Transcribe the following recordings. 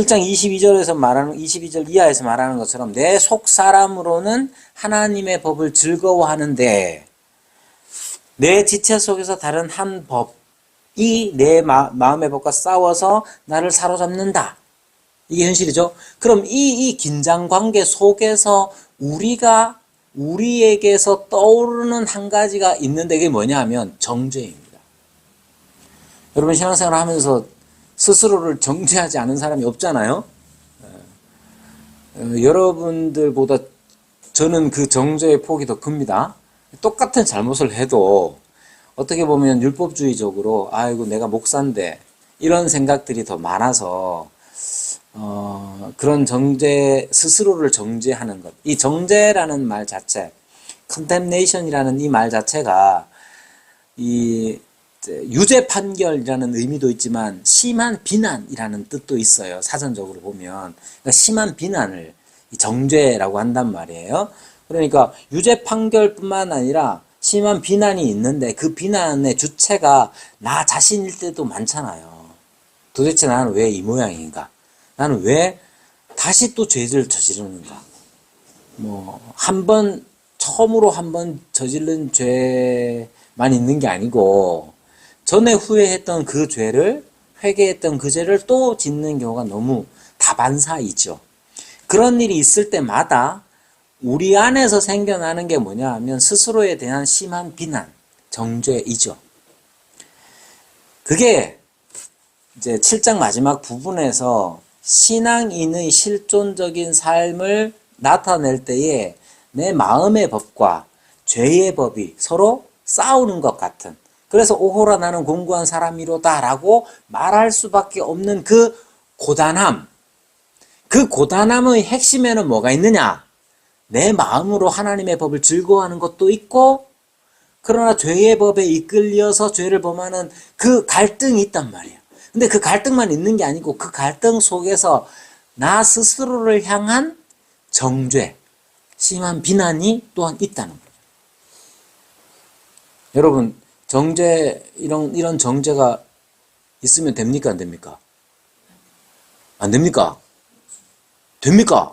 7장 22절에서 말하는 22절 이하에서 말하는 것처럼 내 속 사람으로는 하나님의 법을 즐거워하는데 내 지체 속에서 다른 한 법이 내 마음의 법과 싸워서 나를 사로잡는다. 이게 현실이죠. 그럼 이 긴장 관계 속에서 우리에게서 떠오르는 한 가지가 있는데 이게 뭐냐 하면 정죄입니다. 여러분 신앙생활 하면서 스스로를 정죄하지 않은 사람이 없잖아요. 여러분들보다 저는 그 정죄의 폭이 더 큽니다. 똑같은 잘못을 해도 어떻게 보면 율법주의적으로 아이고 내가 목사인데 이런 생각들이 더 많아서 그런 스스로를 정죄하는 것. 이 정죄라는 말 자체, condemnation이라는 이 말 자체가 유죄 판결이라는 의미도 있지만 심한 비난이라는 뜻도 있어요. 사전적으로 보면. 그러니까 심한 비난을 정죄라고 한단 말이에요. 그러니까 유죄 판결뿐만 아니라 심한 비난이 있는데 그 비난의 주체가 나 자신일 때도 많잖아요. 도대체 나는 왜 이 모양인가? 나는 왜 다시 또 죄를 저지르는가? 처음으로 한 번 저지른 죄만 있는 게 아니고, 전에 후회했던 그 죄를, 회개했던 그 죄를 또 짓는 경우가 너무 다반사이죠. 그런 일이 있을 때마다 우리 안에서 생겨나는 게 뭐냐 하면 스스로에 대한 심한 비난, 정죄이죠. 그게 이제 7장 마지막 부분에서 신앙인의 실존적인 삶을 나타낼 때에 내 마음의 법과 죄의 법이 서로 싸우는 것 같은, 그래서 오호라 나는 공고한 사람이로다 라고 말할 수밖에 없는 그 고단함, 그 고단함의 핵심에는 뭐가 있느냐? 내 마음으로 하나님의 법을 즐거워하는 것도 있고, 그러나 죄의 법에 이끌려서 죄를 범하는 그 갈등이 있단 말이에요. 근데 그 갈등만 있는 게 아니고 그 갈등 속에서 나 스스로를 향한 정죄, 심한 비난이 또한 있다는 거죠. 여러분, 이런 정죄가 있으면 됩니까? 안 됩니까? 안 됩니까? 됩니까?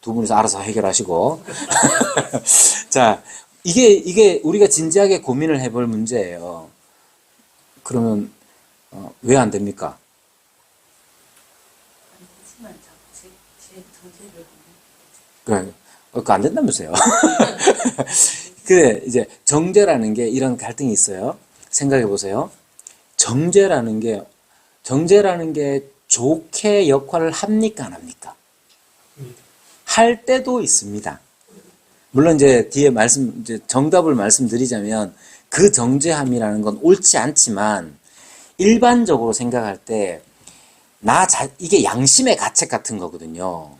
두 분이서 알아서 해결하시고. 자, 이게 우리가 진지하게 고민을 해볼 문제예요. 그러면, 왜 안 됩니까? 그거 안 된다면서요. 그래, 이제, 정죄라는 게 이런 갈등이 있어요. 생각해 보세요. 정죄라는 게 좋게 역할을 합니까? 안 합니까? 할 때도 있습니다. 물론 이제 뒤에 정답을 말씀드리자면 그 정죄함이라는 건 옳지 않지만 일반적으로 생각할 때 이게 양심의 가책 같은 거거든요.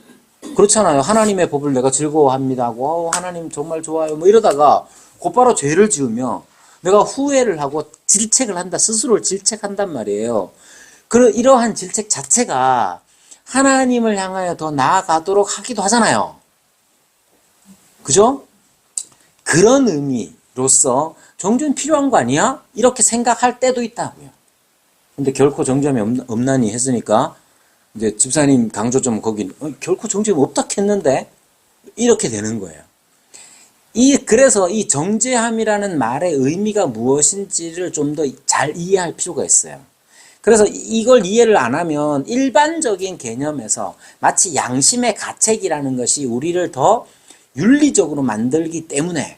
그렇잖아요. 하나님의 법을 내가 즐거워합니다 하고 하나님 정말 좋아요 뭐 이러다가 곧바로 죄를 지으며 내가 후회를 하고 질책을 한다. 스스로를 질책한단 말이에요. 이러한 질책 자체가 하나님을 향하여 더 나아가도록 하기도 하잖아요. 그죠? 그런 의미로서 정죄는 필요한 거 아니야? 이렇게 생각할 때도 있다고요. 근데 결코 정죄함이 없나니 했으니까 이제 집사님 강조점 거긴 결코 정죄함이 없다 했는데 이렇게 되는 거예요. 그래서 이 정죄함이라는 말의 의미가 무엇인지를 좀 더 잘 이해할 필요가 있어요. 그래서 이걸 이해를 안 하면 일반적인 개념에서 마치 양심의 가책이라는 것이 우리를 더 윤리적으로 만들기 때문에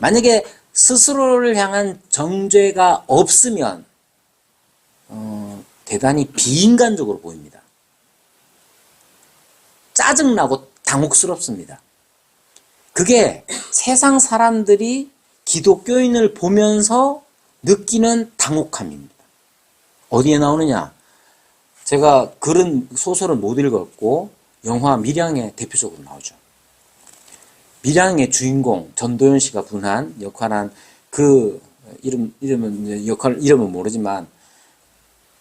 만약에 스스로를 향한 정죄가 없으면 대단히 비인간적으로 보입니다. 짜증나고 당혹스럽습니다. 그게 세상 사람들이 기독교인을 보면서 느끼는 당혹함입니다. 어디에 나오느냐? 제가 소설은 못 읽었고 영화 밀양에 대표적으로 나오죠. 밀양의 주인공 전도연 씨가 분한 역할한 그 이름은 모르지만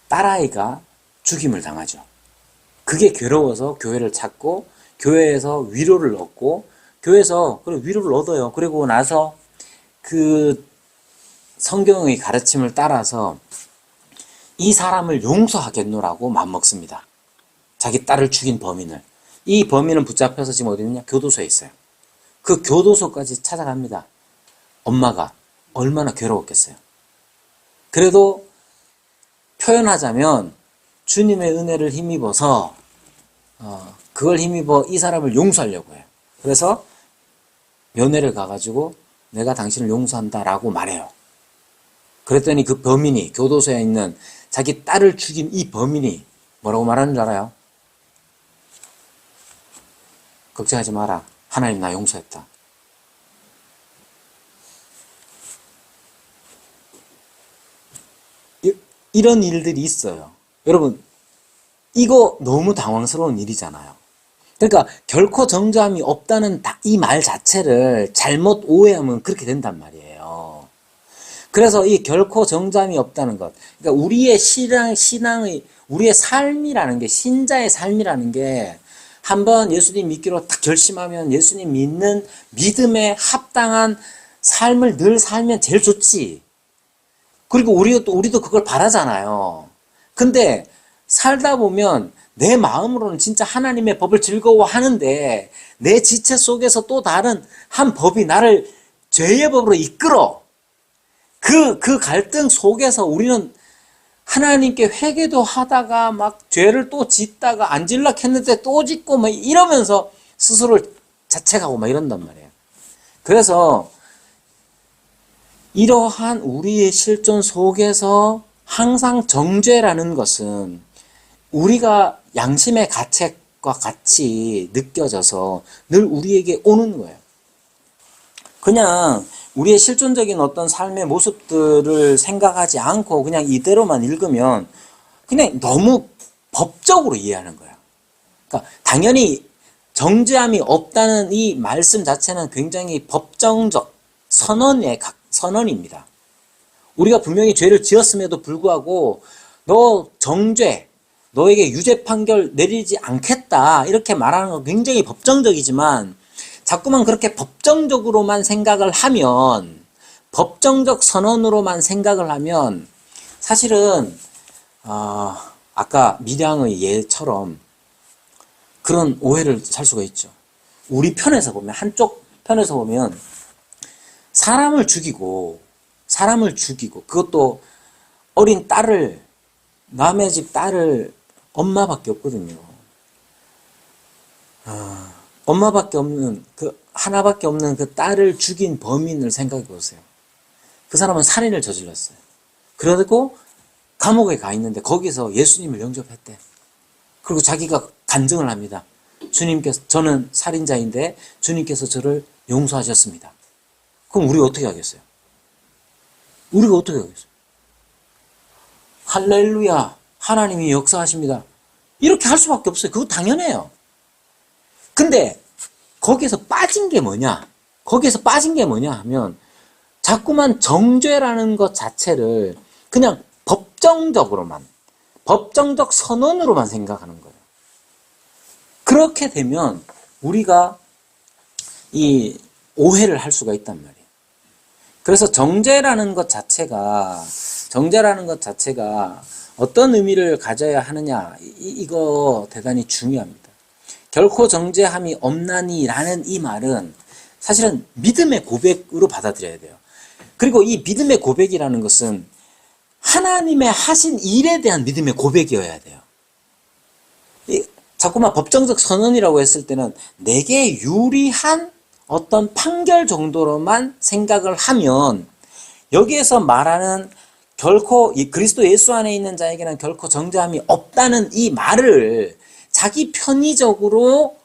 딸아이가 죽임을 당하죠. 그게 괴로워서 교회를 찾고 교회에서 위로를 얻고 교회에서 위로를 얻어요. 그리고 나서 그 성경의 가르침을 따라서 이 사람을 용서하겠노라고 마음먹습니다. 자기 딸을 죽인 범인을. 이 범인은 붙잡혀서 지금 어디 있느냐? 교도소에 있어요. 그 교도소까지 찾아갑니다. 엄마가 얼마나 괴로웠겠어요. 그래도 표현하자면 주님의 은혜를 힘입어서 그걸 힘입어 이 사람을 용서하려고 해요. 그래서 면회를 가가지고 내가 당신을 용서한다라고 말해요. 그랬더니 그 범인이, 교도소에 있는 자기 딸을 죽인 이 범인이 뭐라고 말하는 줄 알아요? 걱정하지 마라. 하나님 나 용서했다. 이런 일들이 있어요. 여러분, 이거 너무 당황스러운 일이잖아요. 그러니까 결코 정죄함이 없다는 이 말 자체를 잘못 오해하면 그렇게 된단 말이에요. 그래서 이 결코 정죄함이 없다는 것, 그러니까 우리의 신앙의, 우리의 삶이라는 게, 신자의 삶이라는 게 한번 예수님 믿기로 딱 결심하면 예수님 믿는 믿음에 합당한 삶을 늘 살면 제일 좋지. 그리고 우리도 그걸 바라잖아요. 근데 살다 보면 내 마음으로는 진짜 하나님의 법을 즐거워하는데 내 지체 속에서 또 다른 한 법이 나를 죄의 법으로 이끌어. 그 갈등 속에서 우리는 하나님께 회개도 하다가 막 죄를 또 짓다가 안 질라 했는데 또 짓고 막 이러면서 스스로를 자책하고 막 이런단 말이에요. 그래서 이러한 우리의 실존 속에서 항상 정죄라는 것은 우리가 양심의 가책과 같이 느껴져서 늘 우리에게 오는 거예요. 그냥 우리의 실존적인 어떤 삶의 모습들을 생각하지 않고 그냥 이대로만 읽으면 그냥 너무 법적으로 이해하는 거예요. 그러니까 당연히 정죄함이 없다는 이 말씀 자체는 굉장히 법정적 선언입니다. 우리가 분명히 죄를 지었음에도 불구하고 너 정죄, 너에게 유죄 판결 내리지 않겠다 이렇게 말하는 건 굉장히 법정적이지만 자꾸만 그렇게 법정적으로만 생각을 하면, 법정적 선언으로만 생각을 하면 사실은 아까 밀양의 예처럼 그런 오해를 살 수가 있죠. 우리 편에서 보면, 한쪽 편에서 보면 사람을 죽이고 그것도 어린 딸을, 남의 집 딸을, 엄마밖에 없거든요. 엄마밖에 없는, 하나밖에 없는 그 딸을 죽인 범인을 생각해 보세요. 그 사람은 살인을 저질렀어요. 그리고 감옥에 가 있는데 거기서 예수님을 영접했대. 그리고 자기가 간증을 합니다. 주님께서, 저는 살인자인데 주님께서 저를 용서하셨습니다. 그럼 우리가 어떻게 하겠어요? 우리가 어떻게 하겠어요? 할렐루야, 하나님이 역사하십니다. 이렇게 할 수밖에 없어요. 그거 당연해요. 근데 거기에서 빠진 게 뭐냐? 하면 자꾸만 정죄라는 것 자체를 그냥 법정적 선언으로만 생각하는 거예요. 그렇게 되면 우리가 이 오해를 할 수가 있단 말이에요. 그래서 정죄라는 것 자체가 어떤 의미를 가져야 하느냐, 이거 대단히 중요합니다. 결코 정죄함이 없나니라는 이 말은 사실은 믿음의 고백으로 받아들여야 돼요. 그리고 이 믿음의 고백이라는 것은 하나님의 하신 일에 대한 믿음의 고백이어야 돼요. 자꾸만 법정적 선언이라고 했을 때는 내게 유리한 어떤 판결 정도로만 생각을 하면, 여기에서 말하는 결코 그리스도 예수 안에 있는 자에게는 결코 정죄함이 없다는 이 말을 자기 편의적으로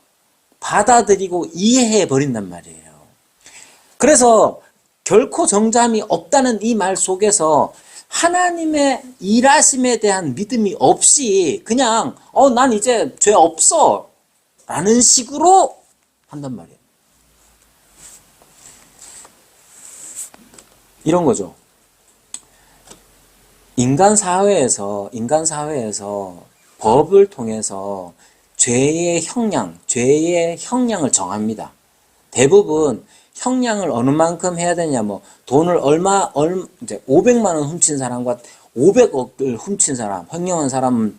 받아들이고 이해해 버린단 말이에요. 그래서 결코 정죄함이 없다는 이 말 속에서 하나님의 일하심에 대한 믿음이 없이 그냥 난 이제 죄 없어 라는 식으로 한단 말이에요. 이런 거죠. 인간 사회에서 법을 통해서 죄의 형량을 정합니다. 대부분 형량을 어느 만큼 해야 되냐, 돈을 이제 500만 원 훔친 사람과 500억을 훔친 사람, 횡령한 사람은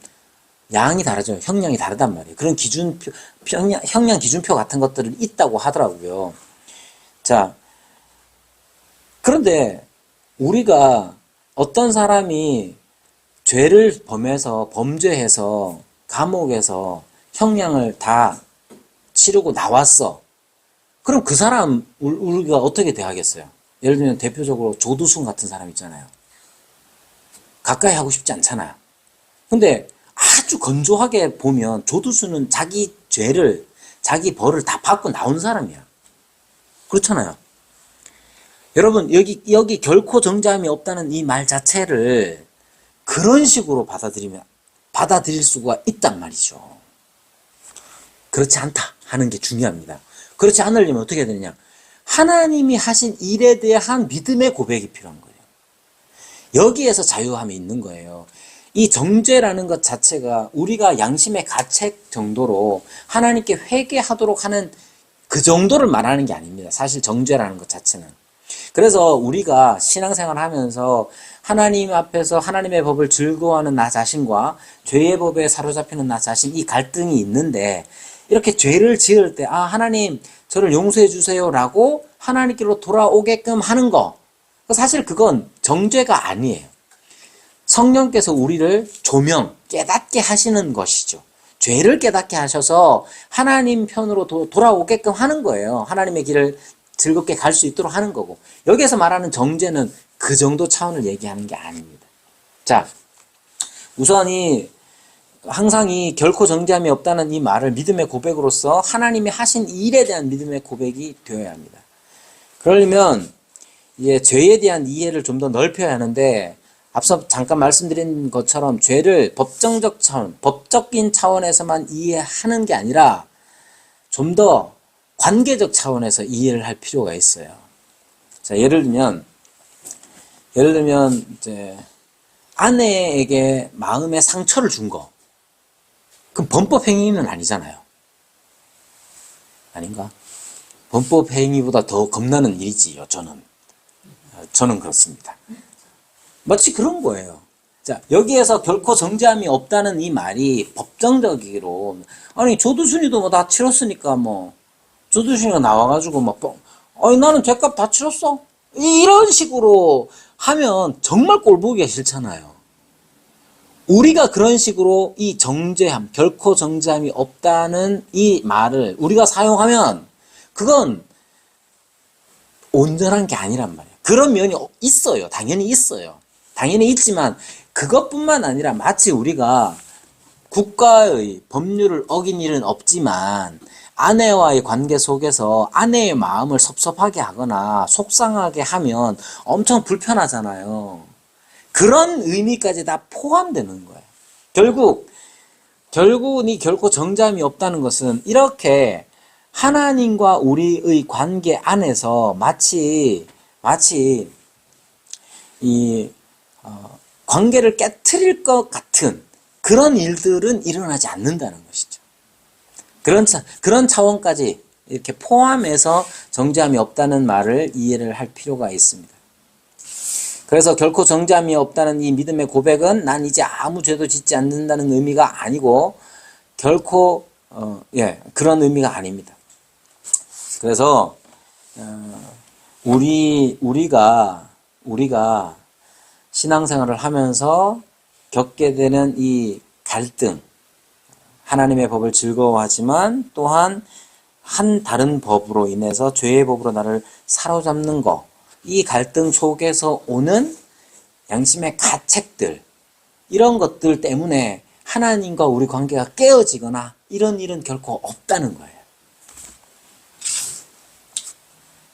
양이 다르죠. 형량이 다르단 말이에요. 그런 기준표, 형량 기준표 같은 것들은 있다고 하더라고요. 자, 그런데 우리가 어떤 사람이 죄를 범해서 범죄해서 감옥에서 형량을 다 치르고 나왔어. 그럼 그 사람 우리가 어떻게 대하겠어요? 예를 들면 대표적으로 조두순 같은 사람 있잖아요. 가까이 하고 싶지 않잖아요. 근데 아주 건조하게 보면 조두순은 자기 죄를, 자기 벌을 다 받고 나온 사람이야. 그렇잖아요. 여러분, 여기 결코 정죄함이 없다는 이 말 자체를 그런 식으로 받아들일 수가 있단 말이죠. 그렇지 않다 하는 게 중요합니다. 그렇지 않으려면 어떻게 해야 되느냐? 하나님이 하신 일에 대한 믿음의 고백이 필요한 거예요. 여기에서 자유함이 있는 거예요. 이 정죄라는 것 자체가 우리가 양심의 가책 정도로 하나님께 회개하도록 하는 그 정도를 말하는 게 아닙니다. 사실 정죄라는 것 자체는. 그래서 우리가 신앙생활 하면서 하나님 앞에서 하나님의 법을 즐거워하는 나 자신과 죄의 법에 사로잡히는 나 자신, 이 갈등이 있는데, 이렇게 죄를 지을 때, 하나님 저를 용서해 주세요라고 하나님께로 돌아오게끔 하는 거, 사실 그건 정죄가 아니에요. 성령께서 우리를 깨닫게 하시는 것이죠. 죄를 깨닫게 하셔서 하나님 편으로 돌아오게끔 하는 거예요. 하나님의 길을 즐겁게 갈 수 있도록 하는 거고, 여기에서 말하는 정죄는 그 정도 차원을 얘기하는 게 아닙니다. 자, 우선 항상 결코 정죄함이 없다는 이 말을 믿음의 고백으로서 하나님이 하신 일에 대한 믿음의 고백이 되어야 합니다. 그러려면 죄에 대한 이해를 좀 더 넓혀야 하는데, 앞서 잠깐 말씀드린 것처럼 죄를 법정적 차원, 법적인 차원에서만 이해하는 게 아니라 좀 더 관계적 차원에서 이해를 할 필요가 있어요. 자, 예를 들면 이제 아내에게 마음의 상처를 준 거, 그럼 범법 행위는 아니잖아요. 아닌가? 범법 행위보다 더 겁나는 일이지요. 저는 그렇습니다. 마치 그런 거예요. 자, 여기에서 결코 정죄함이 없다는 이 말이 법정적으로, 아니 조두순이도 다 치렀으니까 조두순이가 나와가지고 나는 죄값 다 치렀어, 이런 식으로 하면 정말 꼴보기가 싫잖아요. 우리가 그런 식으로 이 정죄함, 결코 정죄함이 없다는 이 말을 우리가 사용하면 그건 온전한 게 아니란 말이에요. 그런 면이 있어요. 당연히 있어요. 당연히 있지만 그것뿐만 아니라 마치 우리가 국가의 법률을 어긴 일은 없지만 아내와의 관계 속에서 아내의 마음을 섭섭하게 하거나 속상하게 하면 엄청 불편하잖아요. 그런 의미까지 다 포함되는 거예요. 결국은 이 결코 정죄함이 없다는 것은 이렇게 하나님과 우리의 관계 안에서 마치 관계를 깨트릴 것 같은 그런 일들은 일어나지 않는다는 것이죠. 그런 차원까지 이렇게 포함해서 정죄함이 없다는 말을 이해를 할 필요가 있습니다. 그래서 결코 정죄함이 없다는 이 믿음의 고백은 난 이제 아무 죄도 짓지 않는다는 의미가 아니고 결코 그런 의미가 아닙니다. 그래서 우리가 신앙생활을 하면서 겪게 되는 이 갈등, 하나님의 법을 즐거워하지만 또한 한 다른 법으로 인해서 죄의 법으로 나를 사로잡는 거, 이 갈등 속에서 오는 양심의 가책들, 이런 것들 때문에 하나님과 우리 관계가 깨어지거나 이런 일은 결코 없다는 거예요.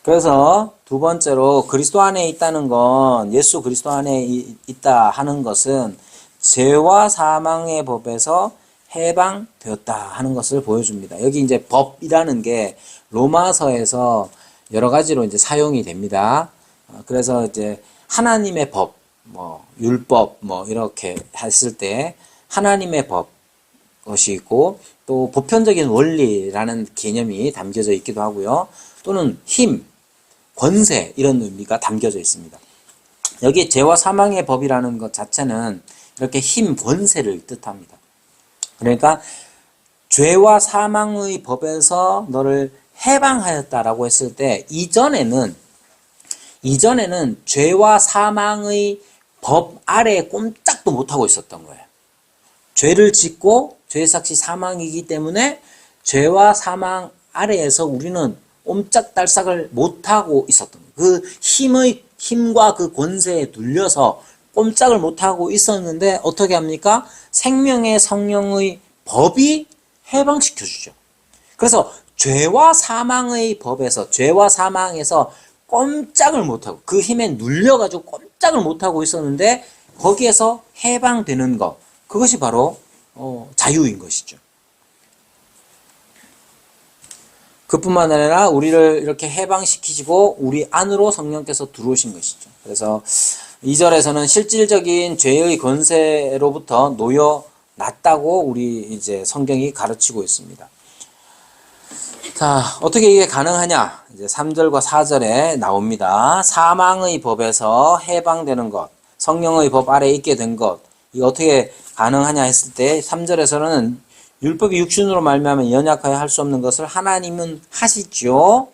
그래서 두 번째로 그리스도 안에 있다는 건, 예수 그리스도 안에 있다 하는 것은 죄와 사망의 법에서 해방되었다 하는 것을 보여줍니다. 여기 이제 법이라는 게 로마서에서 여러 가지로 이제 사용이 됩니다. 그래서 이제 하나님의 법, 율법, 이렇게 했을 때 하나님의 법 것이 있고, 또 보편적인 원리라는 개념이 담겨져 있기도 하고요. 또는 힘, 권세, 이런 의미가 담겨져 있습니다. 여기 죄와 사망의 법이라는 것 자체는 이렇게 힘, 권세를 뜻합니다. 그러니까 죄와 사망의 법에서 너를 해방하였다라고 했을 때 이전에는 죄와 사망의 법 아래에 꼼짝도 못하고 있었던 거예요. 죄를 짓고 죄삭시 사망이기 때문에 죄와 사망 아래에서 우리는 옴짝달싹을 못하고 있었던 거예요. 그 힘과 그 권세에 눌려서 꼼짝을 못하고 있었는데 어떻게 합니까? 생명의 성령의 법이 해방시켜주죠. 그래서 죄와 사망의 법에서 죄와 사망에서 꼼짝을 못하고 그 힘에 눌려가지고 꼼짝을 못하고 있었는데 거기에서 해방되는 것, 그것이 바로 자유인 것이죠. 그뿐만 아니라 우리를 이렇게 해방시키시고 우리 안으로 성령께서 들어오신 것이죠. 그래서 2절에서는 실질적인 죄의 권세로부터 놓여놨다고 우리 이제 성경이 가르치고 있습니다. 자, 어떻게 이게 가능하냐? 이제 3절과 4절에 나옵니다. 사망의 법에서 해방되는 것, 성령의 법 아래에 있게 된 것, 이거 어떻게 가능하냐 했을 때 3절에서는 율법이 육신으로 말미암아 연약하여 할 수 없는 것을 하나님은 하시죠.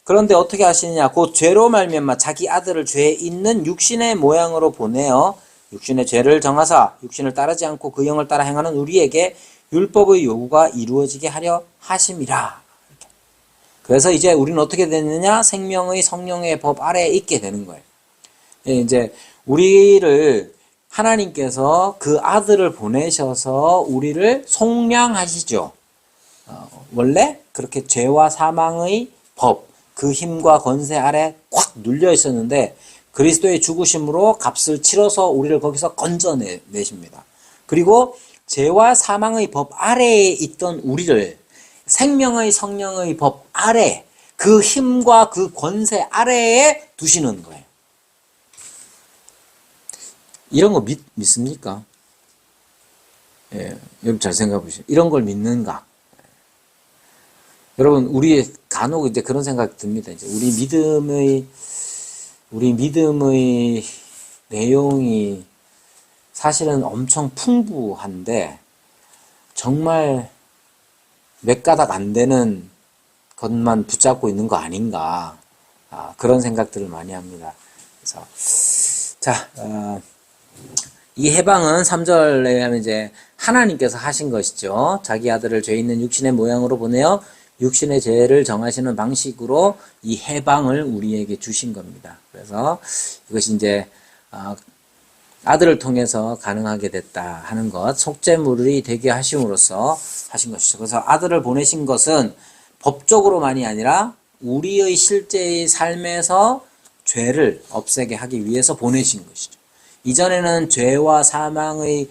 그런데 어떻게 하시느냐? 곧 죄로 말미암아 자기 아들을 죄에 있는 육신의 모양으로 보내어 육신의 죄를 정하사 육신을 따르지 않고 그 영을 따라 행하는 우리에게 율법의 요구가 이루어지게 하려 하심이라. 그래서 이제 우리는 어떻게 되느냐? 생명의 성령의 법 아래에 있게 되는 거예요. 이제 우리를 하나님께서 그 아들을 보내셔서 우리를 속량하시죠. 원래 그렇게 죄와 사망의 법, 그 힘과 권세 아래 꽉 눌려 있었는데 그리스도의 죽으심으로 값을 치러서 우리를 거기서 건져내십니다. 그리고 죄와 사망의 법 아래에 있던 우리를 생명의 성령의 법 아래, 그 힘과 그 권세 아래에 두시는 거예요. 이런 거 믿습니까? 예, 여러분 잘 생각해 보시죠. 이런 걸 믿는가? 여러분, 우리 간혹 이제 그런 생각이 듭니다. 이제 우리 믿음의 내용이 사실은 엄청 풍부한데 정말 몇 가닥 안 되는 것만 붙잡고 있는 거 아닌가? 그런 생각들을 많이 합니다. 그래서 자, 이 해방은 3절에 하면 이제 하나님께서 하신 것이죠. 자기 아들을 죄 있는 육신의 모양으로 보내어 육신의 죄를 정하시는 방식으로 이 해방을 우리에게 주신 겁니다. 그래서 이것이 이제 아들을 통해서 가능하게 됐다 하는 것, 속죄물이 되게 하심으로써 하신 것이죠. 그래서 아들을 보내신 것은 법적으로만이 아니라 우리의 실제의 삶에서 죄를 없애게 하기 위해서 보내신 것이죠. 이전에는 죄와 사망의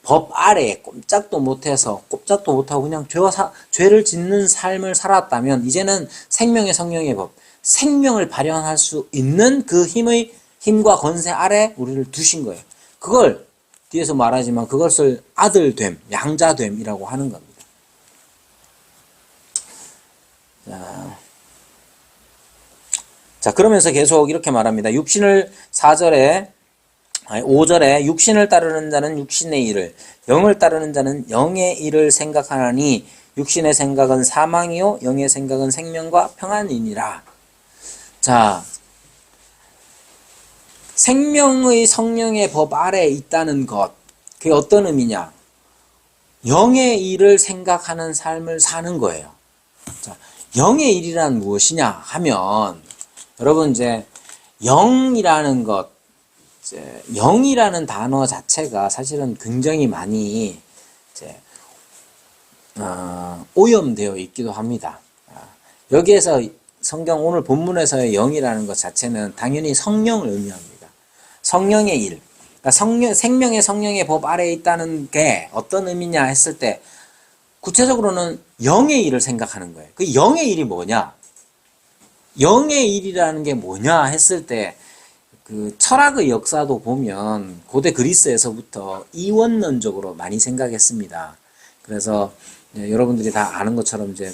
법 아래에 꼼짝도 못하고 그냥 죄를 짓는 삶을 살았다면 이제는 생명의 성령의 법, 생명을 발현할 수 있는 그 힘과 권세 아래 우리를 두신 거예요. 그걸 뒤에서 말하지만 그것을 아들됨, 양자됨이라고 하는 겁니다. 자, 그러면서 계속 이렇게 말합니다. 5절에 육신을 따르는 자는 육신의 일을, 영을 따르는 자는 영의 일을 생각하나니 육신의 생각은 사망이요 영의 생각은 생명과 평안이니라. 자, 생명의 성령의 법 아래에 있다는 것, 그게 어떤 의미냐? 영의 일을 생각하는 삶을 사는 거예요. 자, 영의 일이란 무엇이냐 하면 여러분 이제 영이라는 것, 영이라는 단어 자체가 사실은 굉장히 많이 오염되어 있기도 합니다. 여기에서 성경 오늘 본문에서의 영이라는 것 자체는 당연히 성령을 의미합니다. 성령의 일, 그러니까 생명의 성령의 법 아래에 있다는 게 어떤 의미냐 했을 때 구체적으로는 영의 일을 생각하는 거예요. 그 영의 일이 뭐냐? 영의 일이라는 게 뭐냐 했을 때 그 철학의 역사도 보면 고대 그리스에서부터 이원론적으로 많이 생각했습니다. 그래서 여러분들이 다 아는 것처럼 이제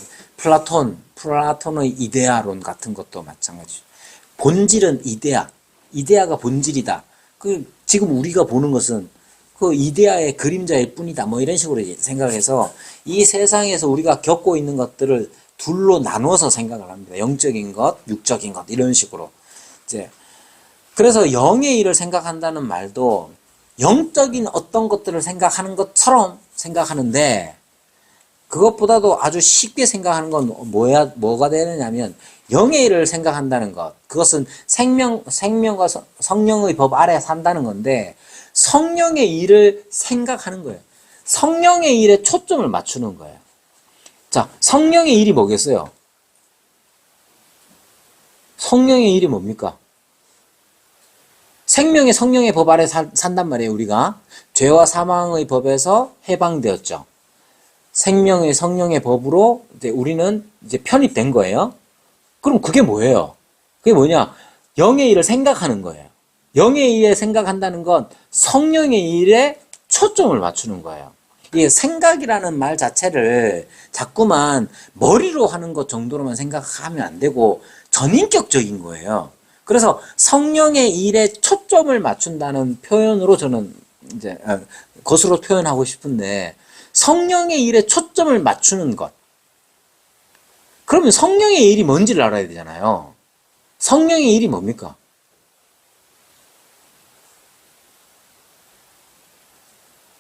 플라톤의 이데아론 같은 것도 마찬가지죠. 본질은 이데아가 본질이다. 지금 우리가 보는 것은 그 이데아의 그림자일 뿐이다. 뭐 이런 식으로 생각해서 이 세상에서 우리가 겪고 있는 것들을 둘로 나누어서 생각을 합니다. 영적인 것, 육적인 것 이런 식으로. 이제 그래서 영의 일을 생각한다는 말도 영적인 어떤 것들을 생각하는 것처럼 생각하는데 그것보다도 아주 쉽게 생각하는 건 뭐가 되느냐면 영의 일을 생각한다는 것. 그것은 생명과 성령의 법 아래 산다는 건데 성령의 일을 생각하는 거예요. 성령의 일에 초점을 맞추는 거예요. 자, 성령의 일이 뭐겠어요? 성령의 일이 뭡니까? 성령의 법 아래 산단 말이에요, 우리가. 죄와 사망의 법에서 해방되었죠. 성령의 법으로 이제 우리는 이제 편입된 거예요. 그럼 그게 뭐예요? 그게 뭐냐? 영의 일을 생각하는 거예요. 영의 일에 생각한다는 건 성령의 일에 초점을 맞추는 거예요. 이 생각이라는 말 자체를 자꾸만 머리로 하는 것 정도로만 생각하면 안 되고 전인격적인 거예요. 그래서 성령의 일에 초점을 맞춘다는 표현으로 저는 이제 것으로 표현하고 싶은데 성령의 일에 초점을 맞추는 것. 그러면 성령의 일이 뭔지를 알아야 되잖아요. 성령의 일이 뭡니까?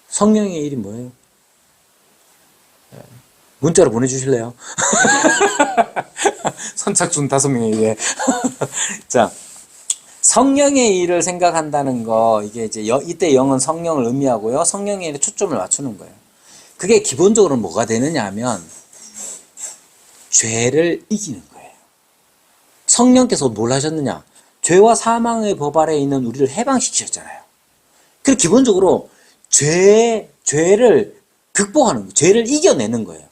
성령의 일이 뭐예요? 문자로 보내주실래요? 선착순 5명에게. 자, 성령의 일을 생각한다는 거, 이게 이제 이때 영은 성령을 의미하고요. 성령의 일에 초점을 맞추는 거예요. 그게 기본적으로 뭐가 되느냐 하면 죄를 이기는 거예요. 성령께서 뭘 하셨느냐? 죄와 사망의 법 아래에 있는 우리를 해방시키셨잖아요. 그래서 기본적으로 죄를 극복하는 거예요. 죄를 이겨내는 거예요.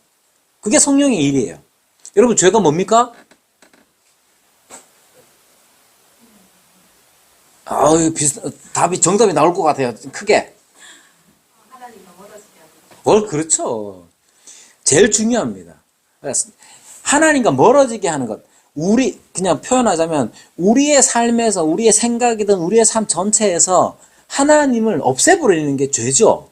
그게 성령의 일이에요. 여러분, 죄가 뭡니까? 정답이 나올 것 같아요. 크게. 그렇죠. 제일 중요합니다. 하나님과 멀어지게 하는 것. 그냥 표현하자면, 우리의 삶에서, 우리의 생각이든 우리의 삶 전체에서 하나님을 없애버리는 게 죄죠.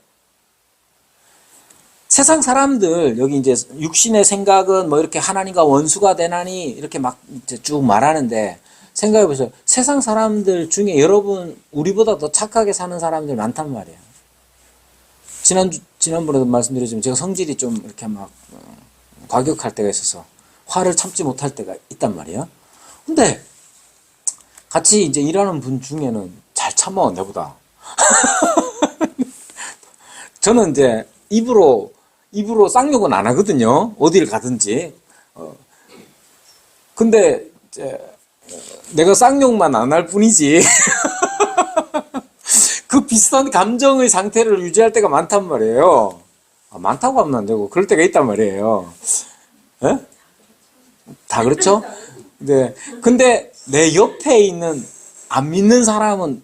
세상 사람들, 여기 이제 육신의 생각은 뭐 이렇게 하나님과 원수가 되나니 이렇게 막 이제 쭉 말하는데 생각해보세요. 세상 사람들 중에 여러분, 우리보다 더 착하게 사는 사람들 많단 말이에요. 지난번에도 말씀드렸지만 제가 성질이 좀 이렇게 막 과격할 때가 있어서 화를 참지 못할 때가 있단 말이에요. 근데 같이 이제 일하는 분 중에는 잘 참아, 내보다. 저는 이제 입으로 쌍욕은 안 하거든요. 어디를 가든지. 근데 이제 내가 쌍욕만 안 할 뿐이지. 그 비슷한 감정의 상태를 유지할 때가 많단 말이에요. 많다고 하면 안 되고 그럴 때가 있단 말이에요. 에? 다 그렇죠? 네. 근데 내 옆에 있는 안 믿는 사람은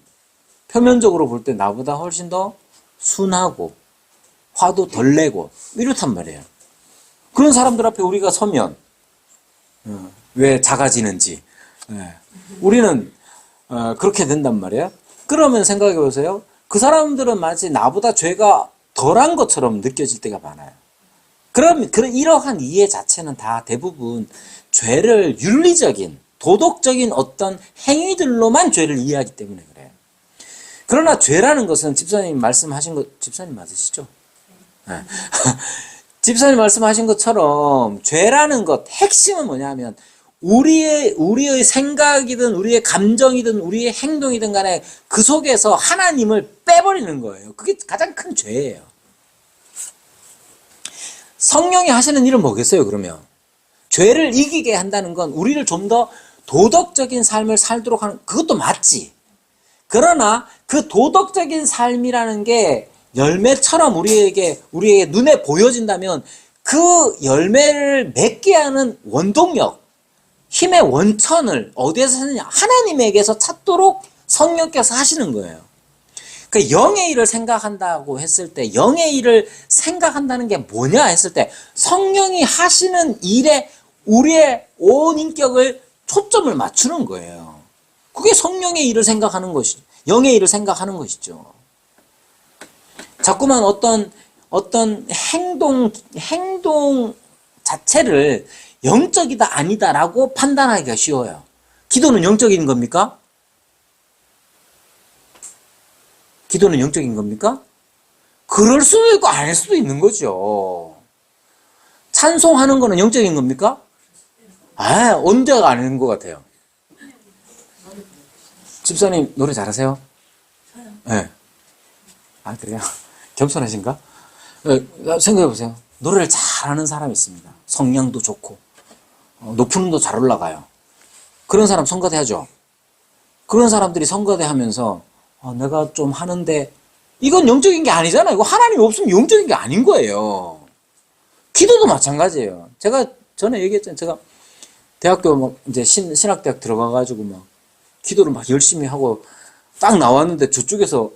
표면적으로 볼 때 나보다 훨씬 더 순하고 화도 덜 내고 이렇단 말이에요. 그런 사람들 앞에 우리가 서면 왜 작아지는지 우리는 그렇게 된단 말이에요. 그러면 생각해 보세요. 그 사람들은 마치 나보다 죄가 덜한 것처럼 느껴질 때가 많아요. 그럼 이러한 이해 자체는 다 대부분 죄를 윤리적인 도덕적인 어떤 행위들로만 죄를 이해하기 때문에 그래요. 그러나 죄라는 것은 집사님 말씀하신 것, 집사님 맞으시죠? 네. 집사님 말씀하신 것처럼 죄라는 것 핵심은 뭐냐면 우리의 생각이든 우리의 감정이든 우리의 행동이든 간에 그 속에서 하나님을 빼버리는 거예요. 그게 가장 큰 죄예요. 성령이 하시는 일은 뭐겠어요, 그러면? 죄를 이기게 한다는 건 우리를 좀 더 도덕적인 삶을 살도록 하는, 그것도 맞지. 그러나 그 도덕적인 삶이라는 게 열매처럼 우리에게 눈에 보여진다면 그 열매를 맺게 하는 원동력, 힘의 원천을 어디에서 찾느냐? 하나님에게서 찾도록 성령께서 하시는 거예요. 그 영의 일을 생각한다고 했을 때, 영의 일을 생각한다는 게 뭐냐 했을 때, 성령이 하시는 일에 우리의 온 인격을 초점을 맞추는 거예요. 그게 성령의 일을 생각하는 것이죠. 영의 일을 생각하는 것이죠. 자꾸만 어떤 행동 자체를 영적이다 아니다라고 판단하기가 쉬워요. 기도는 영적인 겁니까? 기도는 영적인 겁니까? 그럴 수도 있고 아닐 수도 있는 거죠. 찬송하는 거는 영적인 겁니까? 언제가 아닌 것 같아요. 집사님 노래 잘하세요? 네. 그래요? 겸손하신가? 생각해보세요. 노래를 잘하는 사람이 있습니다. 성량도 좋고 높은 음도 잘 올라가요. 그런 사람 성가대 하죠. 그런 사람들이 성가대 하면서 내가 좀 하는데 이건 영적인 게 아니잖아요. 이거 하나님이 없으면 영적인 게 아닌 거예요. 기도도 마찬가지예요. 제가 전에 얘기했잖아요. 제가 대학교 막 이제 신학대학 들어가가지고 막 기도를 막 열심히 하고 딱 나왔는데 저쪽에서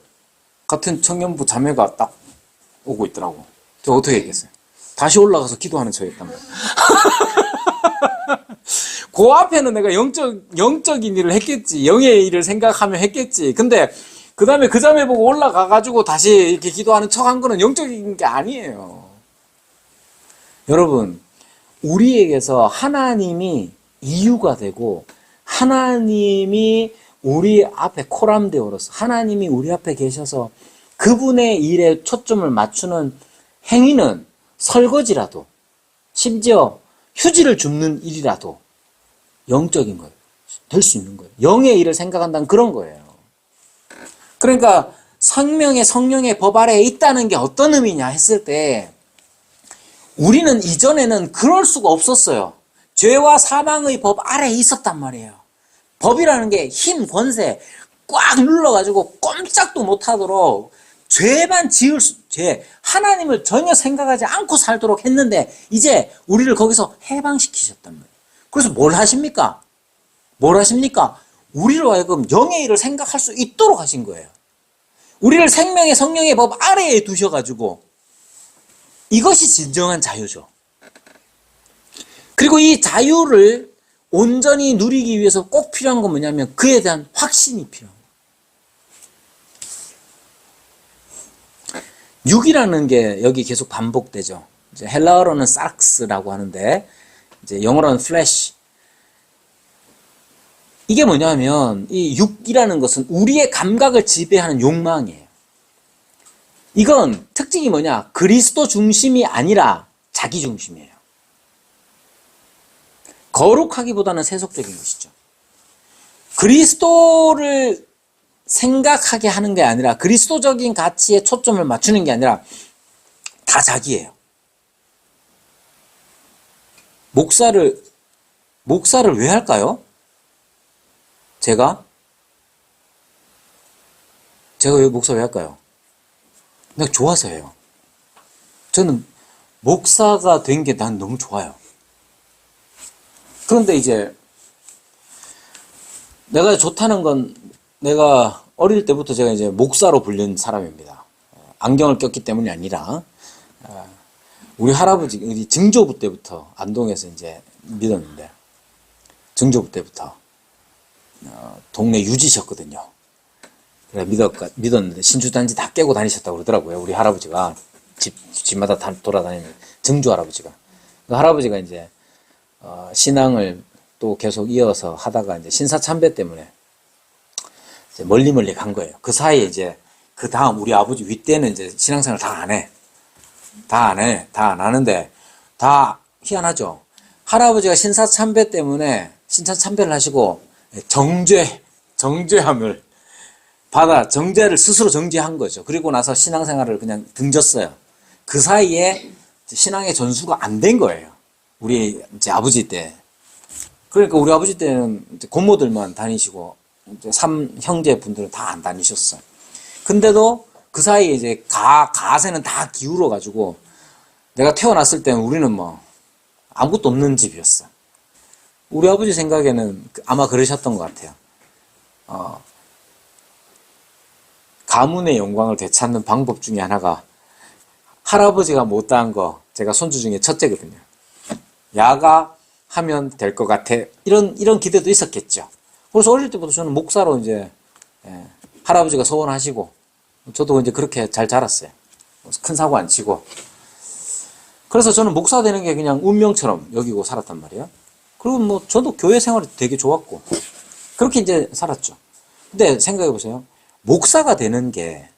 같은 청년부 자매가 딱 오고 있더라고. 저 어떻게 했겠어요? 다시 올라가서 기도하는 척했단 말이에요. 그 앞에는 내가 영적인 일을 했겠지. 영의 일을 생각하며 했겠지. 근데 그 다음에 그 자매 보고 올라가가지고 다시 이렇게 기도하는 척 한 거는 영적인 게 아니에요. 여러분, 우리에게서 하나님이 이유가 되고 하나님이 우리 앞에 코람데오로서 하나님이 우리 앞에 계셔서 그분의 일에 초점을 맞추는 행위는 설거지라도 심지어 휴지를 줍는 일이라도 영적인 거예요. 될 수 있는 거예요. 영의 일을 생각한다는 그런 거예요. 그러니까 성령의 법 아래에 있다는 게 어떤 의미냐 했을 때 우리는 이전에는 그럴 수가 없었어요. 죄와 사망의 법 아래에 있었단 말이에요. 법이라는 게 힘, 권세 꽉 눌러가지고 꼼짝도 못하도록 죄만 하나님을 전혀 생각하지 않고 살도록 했는데 이제 우리를 거기서 해방시키셨단 말이에요. 그래서 뭘 하십니까? 우리로 하여금 영의 일을 생각할 수 있도록 하신 거예요. 우리를 생명의 성령의 법 아래에 두셔가지고 이것이 진정한 자유죠. 그리고 이 자유를 온전히 누리기 위해서 꼭 필요한 건 뭐냐면 그에 대한 확신이 필요한 거예요. 육이라는 게 여기 계속 반복되죠. 이제 헬라어로는 sarx라고 하는데 이제 영어로는 flesh. 이게 뭐냐면 이 육이라는 것은 우리의 감각을 지배하는 욕망이에요. 이건 특징이 뭐냐? 그리스도 중심이 아니라 자기 중심이에요. 거룩하기보다는 세속적인 것이죠. 그리스도를 생각하게 하는 게 아니라 그리스도적인 가치에 초점을 맞추는 게 아니라 다 자기예요. 목사를 왜 할까요? 제가 왜 목사 왜 할까요? 내가 좋아서 해요. 저는 목사가 된 게 난 너무 좋아요. 그런데 이제 내가 좋다는 건 내가 어릴 때부터 제가 이제 목사로 불린 사람입니다. 안경을 꼈기 때문이 아니라 우리 할아버지 우리 증조부 때부터 안동에서 이제 믿었는데 증조부 때부터 동네 유지셨거든요. 그래 믿었는데 신주단지 다 깨고 다니셨다고 그러더라고요. 우리 할아버지가 집마다 다 돌아다니는 증조 할아버지가. 그 할아버지가 이제 신앙을 또 계속 이어서 하다가 이제 신사참배 때문에 이제 멀리 간 거예요. 그 사이에 이제 그 다음 우리 아버지 윗대는 이제 신앙생활 다 안 해. 다 안 하는데 다 희한하죠. 할아버지가 신사참배 때문에 신사참배를 하시고 정죄함을 받아 정죄를 스스로 정죄한 거죠. 그리고 나서 신앙생활을 그냥 등졌어요. 그 사이에 신앙의 전수가 안 된 거예요. 우리 이제 아버지 때. 그러니까 우리 아버지 때는 이제 고모들만 다니시고 이제 3형제분들은 다 안 다니셨어요. 근데도 그 사이에 이제 가세는 다 기울어 가지고 내가 태어났을 때는 우리는 뭐 아무것도 없는 집이었어. 우리 아버지 생각에는 아마 그러셨던 것 같아요. 가문의 영광을 되찾는 방법 중에 하나가 할아버지가 못다한 거 제가 손주 중에 첫째거든요. 야가 하면 될 것 같아. 이런 기대도 있었겠죠. 그래서 어릴 때부터 저는 목사로 이제 할아버지가 소원하시고 저도 이제 그렇게 잘 자랐어요. 큰 사고 안 치고. 그래서 저는 목사 되는 게 그냥 운명처럼 여기고 살았단 말이에요. 그리고 뭐 저도 교회 생활이 되게 좋았고 그렇게 이제 살았죠. 근데 생각해 보세요. 목사가 되는 게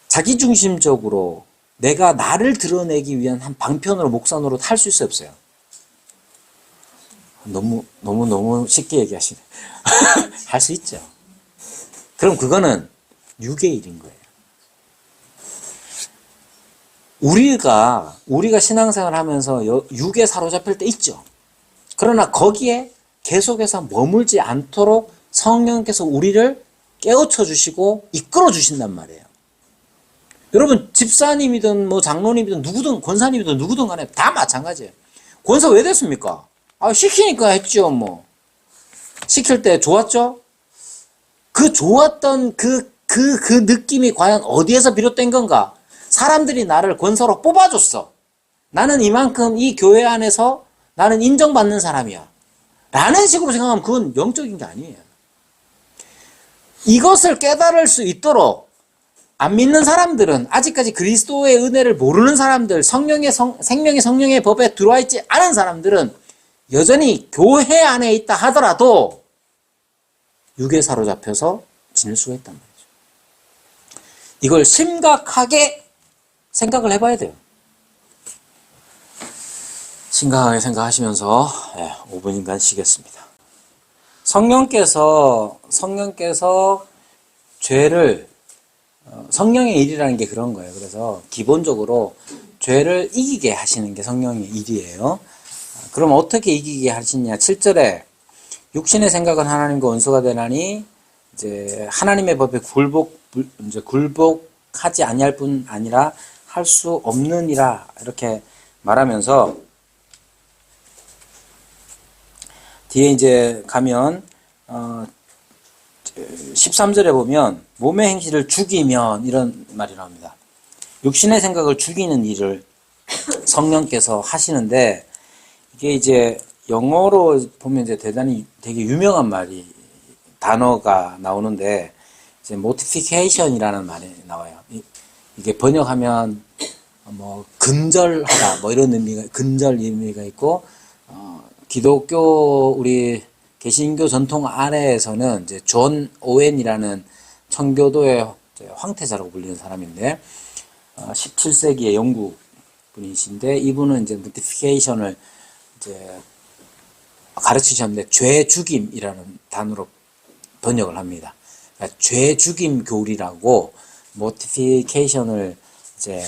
자기중심적으로 내가 나를 드러내기 위한 한 방편으로 목사 노릇 할 수 있어요, 없어요? 너무 쉽게 얘기하시네. 할 수 있죠. 그럼 그거는 육의 일인 거예요. 우리가 신앙생활 하면서 육에 사로잡힐 때 있죠. 그러나 거기에 계속해서 머물지 않도록 성령께서 우리를 깨우쳐 주시고 이끌어 주신단 말이에요. 여러분, 집사님이든 뭐 장로님이든 누구든 권사님이든 누구든 간에 다 마찬가지예요. 권사 왜 됐습니까? 시키니까 했죠, 뭐. 시킬 때 좋았죠? 그 좋았던 그 느낌이 과연 어디에서 비롯된 건가? 사람들이 나를 권사로 뽑아줬어. 나는 이만큼 이 교회 안에서 나는 인정받는 사람이야. 라는 식으로 생각하면 그건 영적인 게 아니에요. 이것을 깨달을 수 있도록 안 믿는 사람들은, 아직까지 그리스도의 은혜를 모르는 사람들, 생명의 성령의 법에 들어와 있지 않은 사람들은 여전히 교회 안에 있다 하더라도 육에 사로잡혀서 지낼 수가 있단 말이죠. 이걸 심각하게 생각을 해봐야 돼요. 심각하게 생각하시면서 5분간 쉬겠습니다. 성령께서 죄를, 성령의 일이라는 게 그런 거예요. 그래서 기본적으로 죄를 이기게 하시는 게 성령의 일이에요. 그럼 어떻게 이기게 하시냐? 7절에 육신의 생각은 하나님과 원수가 되나니 이제 하나님의 법에 굴복하지 아니할 뿐 아니라 할 수 없느니라 이렇게 말하면서 뒤에 이제 가면 13절에 보면 몸의 행실을 죽이면 이런 말이 나옵니다. 육신의 생각을 죽이는 일을 성령께서 하시는데 이게 이제 영어로 보면 이제 되게 유명한 단어가 나오는데 이제 mortification이라는 말이 나와요. 이게 번역하면 뭐 근절하다 뭐 이런 근절 의미가 있고 기독교 우리 개신교 전통 아래에서는 이제 존 오웬이라는 청교도의 황태자라고 불리는 사람인데 17세기의 영국 분이신데 이분은 이제 mortification을 이제 가르치셨는데 죄 죽임이라는 단어로 번역을 합니다. 그러니까 죄 죽임 교리라고 mortification을 이제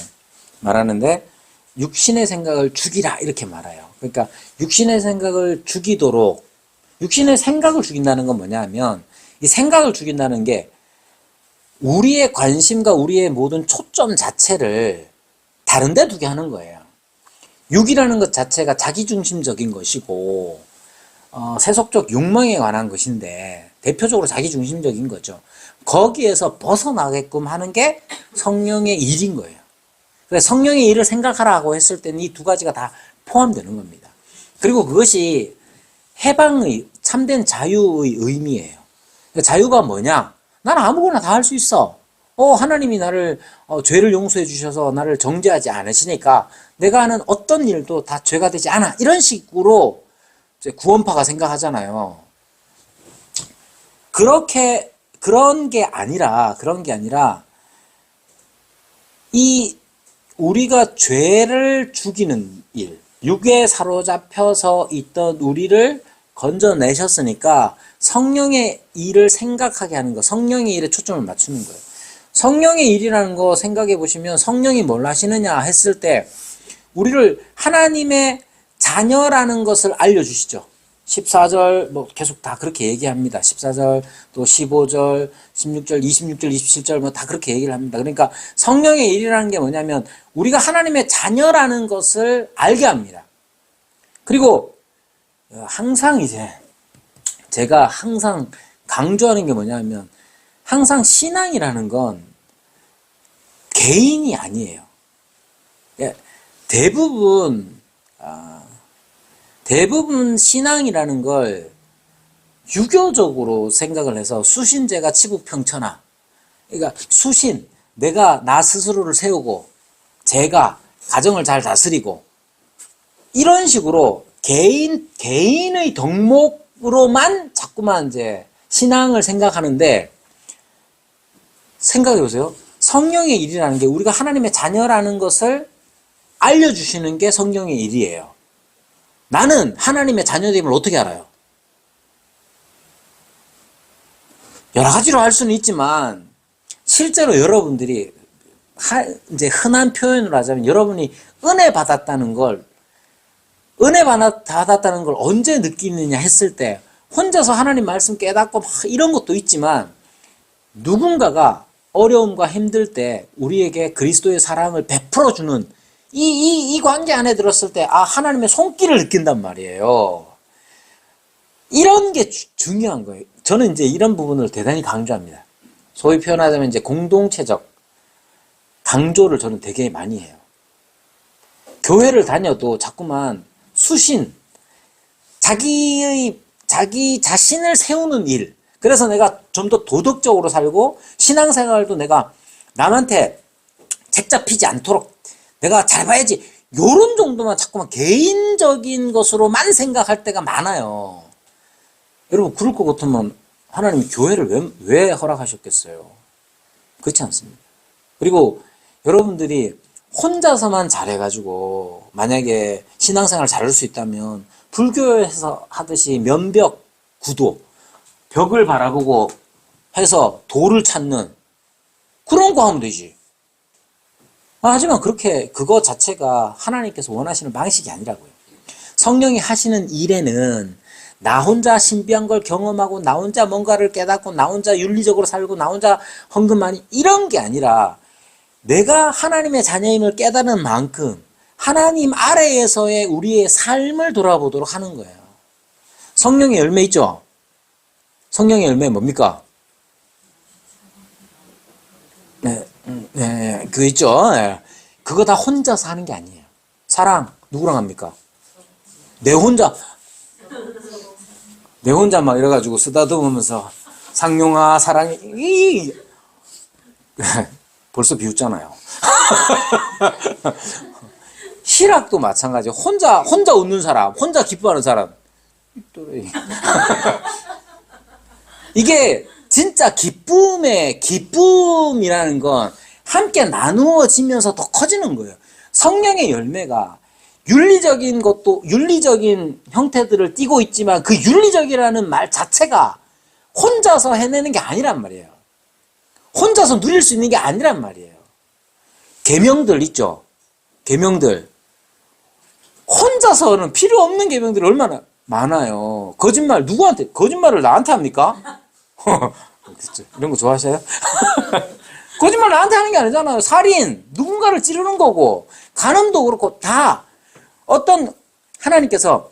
말하는데 육신의 생각을 죽이라 이렇게 말해요. 그러니까 육신의 생각을 죽이도록 육신의 생각을 죽인다는 건 뭐냐면 이 생각을 죽인다는 게 우리의 관심과 우리의 모든 초점 자체를 다른 데 두게 하는 거예요. 육이라는 것 자체가 자기중심적인 것이고 세속적 욕망에 관한 것인데 대표적으로 자기중심적인 거죠. 거기에서 벗어나게끔 하는 게 성령의 일인 거예요. 그래서 성령의 일을 생각하라고 했을 때는 이 두 가지가 다 포함되는 겁니다. 그리고 그것이 해방의 참된 자유의 의미예요. 그러니까 자유가 뭐냐? 나는 아무거나 다 할 수 있어. 하나님이 나를 죄를 용서해 주셔서 나를 정죄하지 않으시니까 내가 하는 어떤 일도 다 죄가 되지 않아. 이런 식으로 이제 구원파가 생각하잖아요. 그런 게 아니라 우리가 죄를 죽이는 일, 육에 사로잡혀서 있던 우리를 건져내셨으니까 성령의 일을 생각하게 하는 거, 성령의 일에 초점을 맞추는 거예요. 성령의 일이라는 거 생각해 보시면 성령이 뭘 하시느냐 했을 때 우리를 하나님의 자녀라는 것을 알려주시죠. 14절 뭐 계속 다 그렇게 얘기합니다. 14절 또 15절 16절 26절 27절 뭐 다 그렇게 얘기를 합니다. 그러니까 성령의 일이라는 게 뭐냐면 우리가 하나님의 자녀라는 것을 알게 합니다. 그리고 항상 이제 제가 항상 강조하는 게 뭐냐면 항상 신앙이라는 건 개인이 아니에요. 대부분 신앙이라는 걸 유교적으로 생각을 해서 수신제가 치국평천하. 그러니까 수신, 내가 나 스스로를 세우고 제가 가정을 잘 다스리고 이런 식으로 개인의 덕목으로만 자꾸만 이제 신앙을 생각하는데 생각해 보세요. 성령의 일이라는 게 우리가 하나님의 자녀라는 것을 알려주시는 게 성령의 일이에요. 나는 하나님의 자녀됨을 어떻게 알아요? 여러 가지로 할 수는 있지만 실제로 여러분들이 이제 흔한 표현으로 하자면 여러분이 은혜 받았다는 걸 언제 느끼느냐 했을 때 혼자서 하나님 말씀 깨닫고 막 이런 것도 있지만 누군가가 어려움과 힘들 때 우리에게 그리스도의 사랑을 베풀어주는 이 관계 안에 들었을 때 하나님의 손길을 느낀단 말이에요. 이런 게 중요한 거예요. 저는 이제 이런 부분을 대단히 강조합니다. 소위 표현하자면 이제 공동체적 강조를 저는 되게 많이 해요. 교회를 다녀도 자꾸만 자기 자신을 세우는 일. 그래서 내가 좀 더 도덕적으로 살고 신앙생활도 내가 남한테 책 잡히지 않도록 내가 잘 봐야지. 요런 정도만 자꾸만 개인적인 것으로만 생각할 때가 많아요. 여러분 그럴 것 같으면 하나님이 교회를 왜 허락하셨겠어요? 그렇지 않습니다. 그리고 여러분들이 혼자서만 잘해가지고 만약에 신앙생활 잘할 수 있다면 불교에서 하듯이 면벽 구도, 벽을 바라보고 해서 도를 찾는 그런 거 하면 되지. 하지만 그거 자체가 하나님께서 원하시는 방식이 아니라고요. 성령이 하시는 일에는 나 혼자 신비한 걸 경험하고 나 혼자 뭔가를 깨닫고 나 혼자 윤리적으로 살고 나 혼자 헌금 많이 이런 게 아니라 내가 하나님의 자녀임을 깨달은 만큼 하나님 아래에서의 우리의 삶을 돌아보도록 하는 거예요. 성령의 열매 있죠? 성령의 열매 뭡니까? 네, 그거 있죠? 네. 그거 다 혼자서 하는 게 아니에요. 사랑, 누구랑 합니까? 내 혼자 막 이래가지고 쓰다듬으면서 상용아, 사랑해. 벌써 비웃잖아요. 희락도 마찬가지예요. 혼자 웃는 사람, 혼자 기뻐하는 사람. 이게 진짜 기쁨이라는 건 함께 나누어지면서 더 커지는 거예요. 성령의 열매가 윤리적인 형태들을 띠고 있지만 그 윤리적이라는 말 자체가 혼자서 해내는 게 아니란 말이에요. 혼자서 누릴 수 있는 게 아니란 말이에요. 계명들 있죠? 계명들. 혼자서는 필요 없는 계명들이 얼마나 많아요. 거짓말을 나한테 합니까? 이런 거 좋아하셔요? 거짓말 나한테 하는 게 아니잖아요. 살인, 누군가를 찌르는 거고, 간음도 그렇고, 다 어떤 하나님께서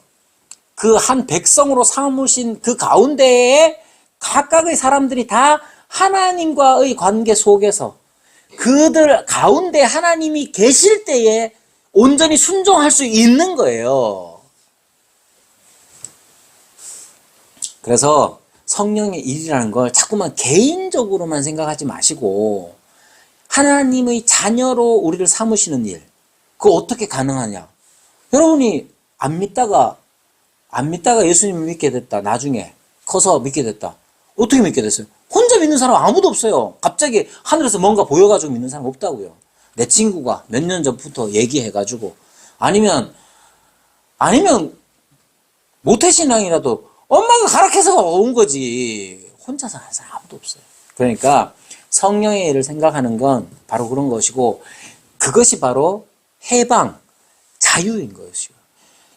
그 한 백성으로 삼으신 그 가운데에 각각의 사람들이 다 하나님과의 관계 속에서 그들 가운데 하나님이 계실 때에 온전히 순종할 수 있는 거예요. 그래서 성령의 일이라는 걸 자꾸만 개인적으로만 생각하지 마시고 하나님의 자녀로 우리를 삼으시는 일, 그거 어떻게 가능하냐? 여러분이 안 믿다가 예수님을 믿게 됐다. 나중에 커서 믿게 됐다. 어떻게 믿게 됐어요? 혼자 믿는 사람 아무도 없어요. 갑자기 하늘에서 뭔가 보여가지고 믿는 사람 없다고요. 내 친구가 몇 년 전부터 얘기해가지고 아니면 모태신앙이라도 엄마가 가락해서 온 거지. 혼자서 하는 사람 아무도 없어요. 그러니까 성령의 일을 생각하는 건 바로 그런 것이고 그것이 바로 해방, 자유인 것이고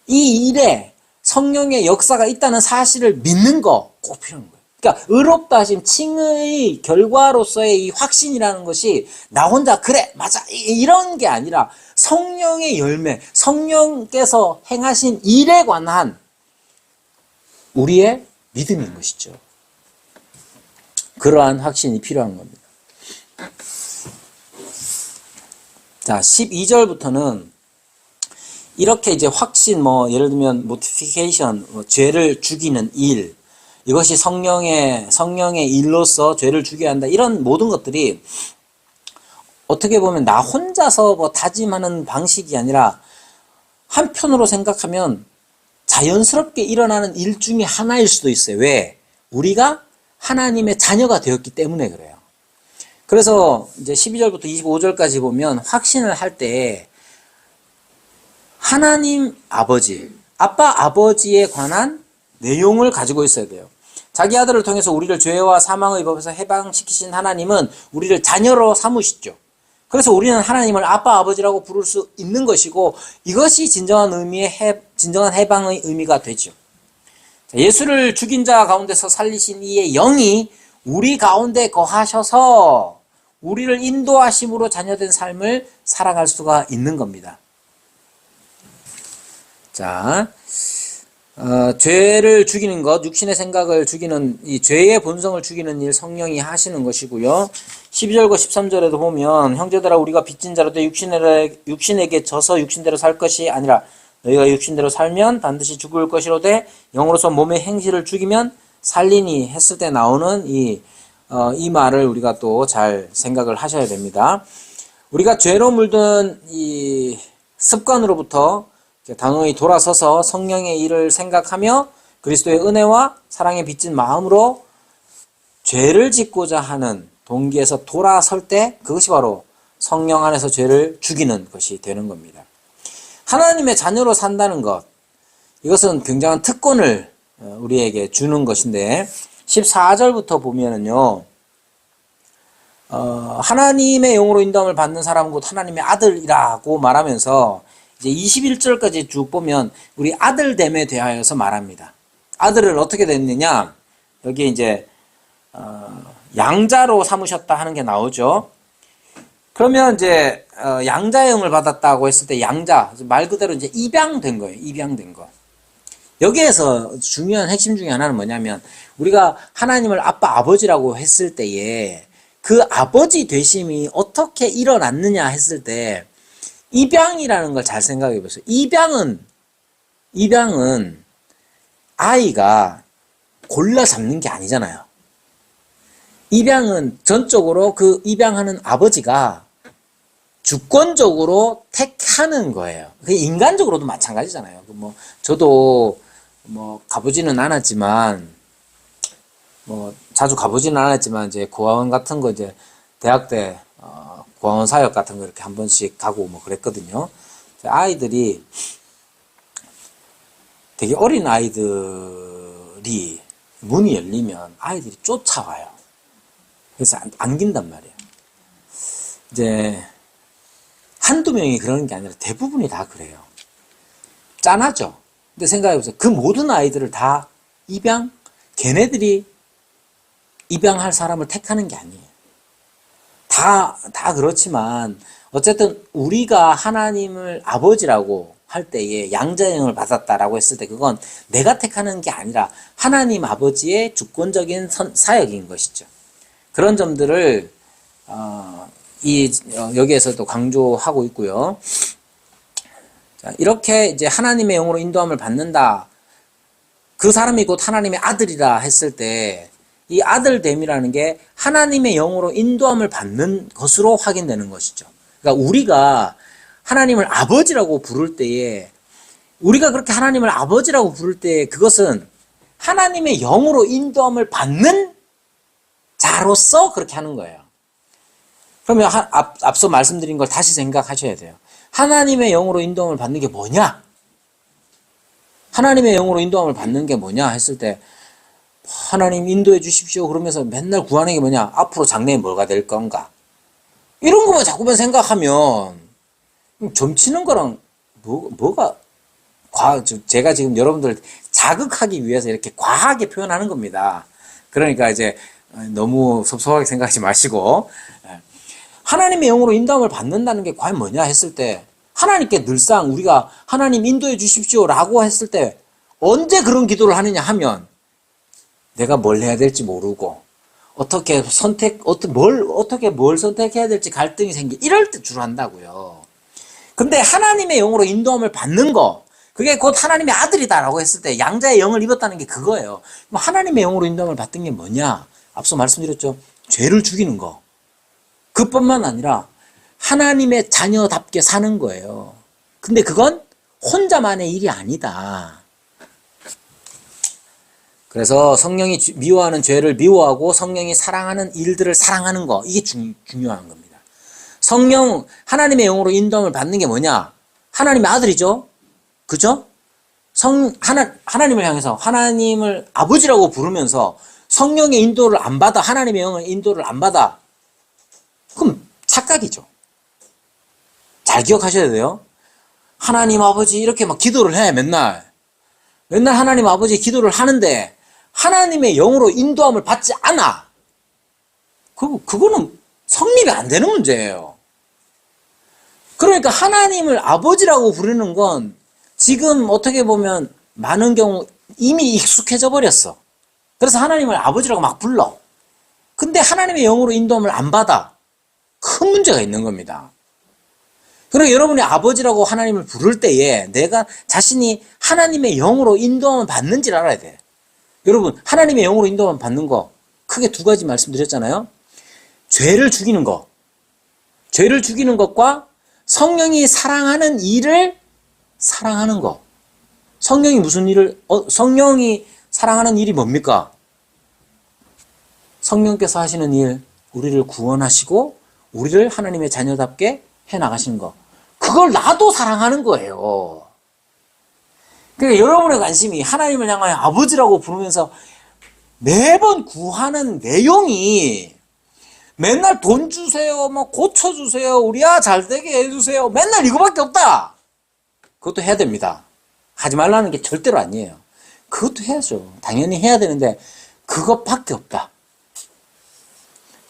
이 일에 성령의 역사가 있다는 사실을 믿는 거 꼭 필요한 거예요. 그러니까 의롭다 하심 칭의 결과로서의 이 확신이라는 것이 나 혼자 그래 맞아 이런 게 아니라 성령의 열매, 성령께서 행하신 일에 관한 우리의 믿음인 것이죠. 그러한 확신이 필요한 겁니다. 자, 12절부터는 이렇게 이제 확신, 예를 들면 mortification, 죄를 죽이는 일, 이것이 성령의 일로서 죄를 죽여야 한다. 이런 모든 것들이 어떻게 보면 나 혼자서 뭐 다짐하는 방식이 아니라 한편으로 생각하면 자연스럽게 일어나는 일 중에 하나일 수도 있어요. 왜? 우리가 하나님의 자녀가 되었기 때문에 그래요. 그래서 이제 12절부터 25절까지 보면 확신을 할 때 하나님 아버지, 아빠 아버지에 관한 내용을 가지고 있어야 돼요. 자기 아들을 통해서 우리를 죄와 사망의 법에서 해방시키신 하나님은 우리를 자녀로 삼으시죠. 그래서 우리는 하나님을 아빠 아버지라고 부를 수 있는 것이고 이것이 진정한 진정한 해방의 의미가 되죠. 예수를 죽인 자 가운데서 살리신 이의 영이 우리 가운데 거하셔서 우리를 인도하심으로 자녀된 삶을 살아갈 수가 있는 겁니다. 자, 죄를 죽이는 것, 육신의 생각을 죽이는, 이 죄의 본성을 죽이는 일 성령이 하시는 것이고요. 12절과 13절에도 보면 형제들아 우리가 빚진 자로되 육신에게 져서 육신대로 살 것이 아니라 너희가 육신대로 살면 반드시 죽을 것이로되 영으로서 몸의 행실을 죽이면 살리니 했을 때 나오는 이 말을 우리가 또 잘 생각을 하셔야 됩니다. 우리가 죄로 물든 이 습관으로부터 당연히 돌아서서 성령의 일을 생각하며 그리스도의 은혜와 사랑에 빚진 마음으로 죄를 짓고자 하는 동기에서 돌아설 때 그것이 바로 성령 안에서 죄를 죽이는 것이 되는 겁니다. 하나님의 자녀로 산다는 것, 이것은 굉장한 특권을 우리에게 주는 것인데 14절부터 보면은요, 하나님의 영으로 인도함을 받는 사람은 곧 하나님의 아들이라고 말하면서 이제 21절까지 쭉 보면 우리 아들됨에 대하여서 말합니다. 아들을 어떻게 됐느냐? 여기 이제 양자로 삼으셨다 하는 게 나오죠. 그러면 이제 양자의 영을 받았다고 했을 때 양자, 말 그대로 이제 입양된 거예요. 입양된 거. 여기에서 중요한 핵심 중에 하나는 뭐냐면 우리가 하나님을 아빠 아버지라고 했을 때에 그 아버지 되심이 어떻게 일어났느냐 했을 때 입양이라는 걸 잘 생각해 보세요. 입양은 아이가 골라 잡는 게 아니잖아요. 입양은 전적으로 그 입양하는 아버지가 주권적으로 택하는 거예요. 그게 인간적으로도 마찬가지잖아요. 저도 가보지는 않았지만, 자주 가보지는 않았지만, 이제 고아원 같은 거 이제 대학 때, 고아원 사역 같은 거 이렇게 한 번씩 가고 그랬거든요. 아이들이 되게 어린 아이들이 문이 열리면 아이들이 쫓아와요. 그래서 안긴단 말이에요. 이제 한두 명이 그러는 게 아니라 대부분이 다 그래요. 짠하죠? 근데 생각해보세요. 그 모든 아이들을 다 걔네들이 입양할 사람을 택하는 게 아니에요. 다 그렇지만 어쨌든 우리가 하나님을 아버지라고 할 때에 양자형을 받았다라고 했을 때 그건 내가 택하는 게 아니라 하나님 아버지의 주권적인 사역인 것이죠. 그런 점들을 여기에서도 강조하고 있고요. 자, 이렇게 이제 하나님의 영으로 인도함을 받는다. 그 사람이 곧 하나님의 아들이라 했을 때 이 아들됨이라는 게 하나님의 영으로 인도함을 받는 것으로 확인되는 것이죠. 그러니까 우리가 하나님을 아버지라고 부를 때에 우리가 그렇게 하나님을 아버지라고 부를 때 그것은 하나님의 영으로 인도함을 받는 자로서 그렇게 하는 거예요. 그러면 앞서 말씀드린 걸 다시 생각하셔야 돼요. 하나님의 영으로 인도함을 받는 게 뭐냐? 하나님의 영으로 인도함을 받는 게 뭐냐 했을 때 하나님 인도해 주십시오 그러면서 맨날 구하는 게 뭐냐? 앞으로 장래에 뭐가 될 건가? 이런 것만 자꾸만 생각하면 점치는 거랑 뭐가 제가 지금 여러분들 자극하기 위해서 이렇게 과하게 표현하는 겁니다. 그러니까 이제 너무 섭섭하게 생각하지 마시고 하나님의 영으로 인도함을 받는다는 게 과연 뭐냐 했을 때 하나님께 늘상 우리가 하나님 인도해 주십시오 라고 했을 때 언제 그런 기도를 하느냐 하면 내가 뭘 해야 될지 모르고 어떻게 뭘 선택해야 될지 갈등이 이럴 때 주로 한다고요. 근데 하나님의 영으로 인도함을 받는 거 그게 곧 하나님의 아들이다라고 했을 때 양자의 영을 입었다는 게 그거예요. 하나님의 영으로 인도함을 받은 게 뭐냐? 앞서 말씀드렸죠. 죄를 죽이는 거. 그뿐만 아니라 하나님의 자녀답게 사는 거예요. 근데 그건 혼자만의 일이 아니다. 그래서 성령이 미워하는 죄를 미워하고 성령이 사랑하는 일들을 사랑하는 거, 이게 중요한 겁니다. 하나님의 영으로 인도함을 받는 게 뭐냐? 하나님의 아들이죠? 그죠? 하나님을 향해서 하나님을 아버지라고 부르면서 성령의 인도를 안 받아, 하나님의 영의 인도를 안 받아. 그럼 착각이죠. 잘 기억하셔야 돼요. 하나님 아버지 이렇게 막 기도를 해, 맨날 하나님 아버지 기도를 하는데 하나님의 영으로 인도함을 받지 않아. 그거는 성립이 안 되는 문제예요. 그러니까 하나님을 아버지라고 부르는 건 지금 어떻게 보면 많은 경우 이미 익숙해져 버렸어. 그래서 하나님을 아버지라고 막 불러. 근데 하나님의 영으로 인도함을 안 받아. 큰 문제가 있는 겁니다. 그리고 여러분이 아버지라고 하나님을 부를 때에 내가 자신이 하나님의 영으로 인도함을 받는지를 알아야 돼. 여러분, 하나님의 영으로 인도함을 받는 거 크게 두 가지 말씀드렸잖아요. 죄를 죽이는 거. 죄를 죽이는 것과 성령이 사랑하는 일을 사랑하는 거. 성령이 사랑하는 일이 뭡니까? 성령께서 하시는 일, 우리를 구원하시고 우리를 하나님의 자녀답게 해나가시는 거. 그걸 나도 사랑하는 거예요. 그러니까 여러분의 관심이 하나님을 향하여 아버지라고 부르면서 매번 구하는 내용이 맨날 돈 주세요, 뭐 고쳐주세요, 우리 잘되게 해주세요. 맨날 이거밖에 없다. 그것도 해야 됩니다. 하지 말라는 게 절대로 아니에요. 그것도 해야죠. 당연히 해야 되는데 그것밖에 없다.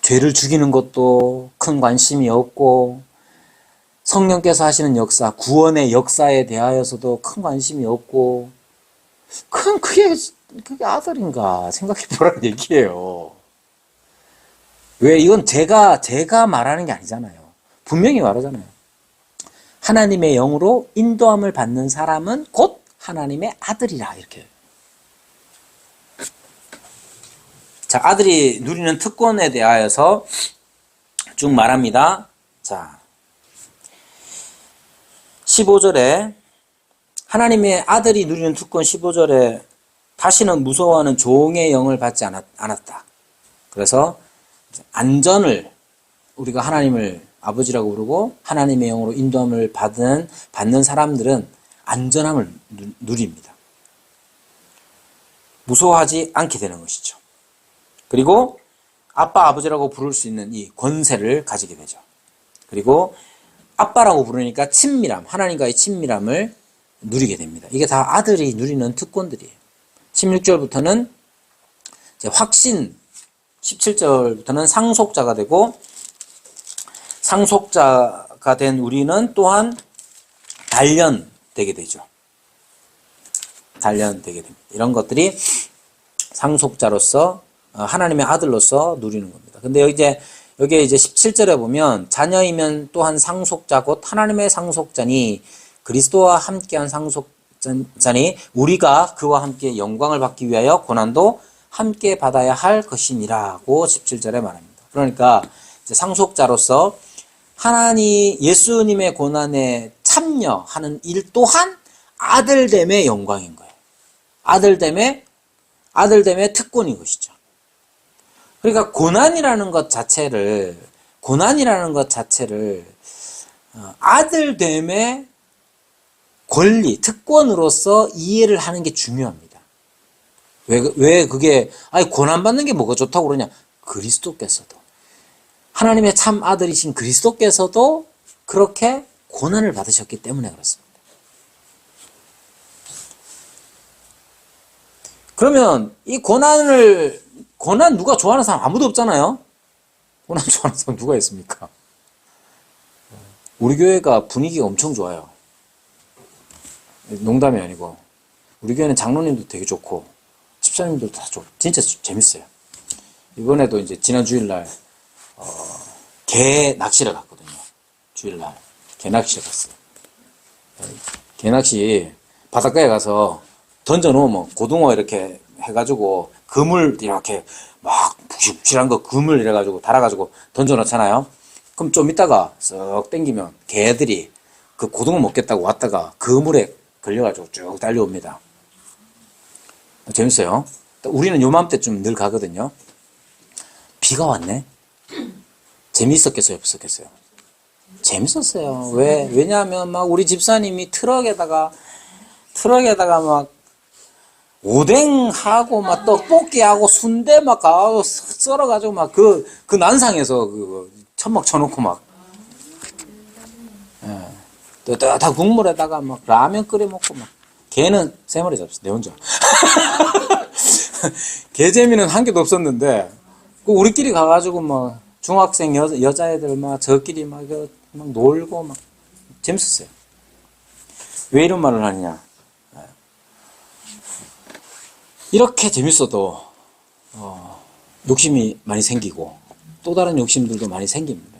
죄를 죽이는 것도 큰 관심이 없고 성령께서 하시는 역사, 구원의 역사에 대하여서도 큰 관심이 없고 그럼 그게 아들인가 생각해 보라는 얘기예요. 왜? 이건 제가 말하는 게 아니잖아요. 분명히 말하잖아요. 하나님의 영으로 인도함을 받는 사람은 곧 하나님의 아들이라, 이렇게. 자, 아들이 누리는 특권에 대하여서 쭉 말합니다. 자, 15절에 하나님의 아들이 누리는 특권 15절에 다시는 무서워하는 종의 영을 받지 않았다. 그래서 안전을, 우리가 하나님을 아버지라고 부르고 하나님의 영으로 인도함을 받는 사람들은 안전함을 누립니다. 무서워하지 않게 되는 것이죠. 그리고 아빠, 아버지라고 부를 수 있는 이 권세를 가지게 되죠. 그리고 아빠라고 부르니까 친밀함, 하나님과의 친밀함을 누리게 됩니다. 이게 다 아들이 누리는 특권들이에요. 16절부터는 확신, 17절부터는 상속자가 되고, 상속자가 된 우리는 또한 단련되게 되죠. 단련되게 됩니다. 이런 것들이 상속자로서, 하나님의 아들로서 누리는 겁니다. 근데 여기에 이제 17절에 보면 자녀이면 또한 상속자 곧 하나님의 상속자니 그리스도와 함께한 상속자니 우리가 그와 함께 영광을 받기 위하여 고난도 함께 받아야 할 것이니라고 17절에 말합니다. 그러니까 이제 상속자로서 예수님의 고난에 참여하는 일 또한 아들됨의 영광인 거예요. 아들됨의 특권인 것이죠. 그러니까 고난이라는 것 자체를 아들됨의 권리, 특권으로서 이해를 하는 게 중요합니다. 왜 그게, 고난받는 게 뭐가 좋다고 그러냐? 그리스도께서도, 하나님의 참 아들이신 그리스도께서도 그렇게 고난을 받으셨기 때문에 그렇습니다. 그러면 이 고난 누가 좋아하는 사람 아무도 없잖아요? 고난 좋아하는 사람 누가 있습니까? 우리 교회가 분위기가 엄청 좋아요. 농담이 아니고. 우리 교회는 장로님도 되게 좋고, 집사님들도 다 좋고, 진짜 재밌어요. 이번에도 이제 지난 주일날, 개 낚시를 갔거든요. 주일날. 개 낚시를 갔어요. 개 낚시 바닷가에 가서 던져놓으면 고등어 이렇게 해가지고 그물 이렇게 막 푹실푹실한 거 그물 이래가지고 달아가지고 던져놓잖아요. 그럼 좀 이따가 쓱 땡기면 개들이 그 고등어 먹겠다고 왔다가 그 물에 걸려가지고 쭉 달려옵니다. 재밌어요. 우리는 요맘때쯤 늘 가거든요. 비가 왔네. 재밌었겠어요, 없었겠어요? 재밌었어요. 왜냐하면 막 우리 집사님이 트럭에다가 막 오뎅하고 막 떡볶이하고 순대 막 가고 썰어가지고 막 그 난상에서 그 천막 쳐놓고 막 또 다 국물에다가 막 라면 끓여 먹고 막 개는 세 마리 잡았어 내 혼자. 개 재미는 한 개도 없었는데 그 우리끼리 가가지고 막 중학생 여자애들 막 저끼리 막 놀고 막 재밌었어요. 왜 이런 말을 하느냐? 이렇게 재밌어도 욕심이 많이 생기고 또 다른 욕심들도 많이 생깁니다.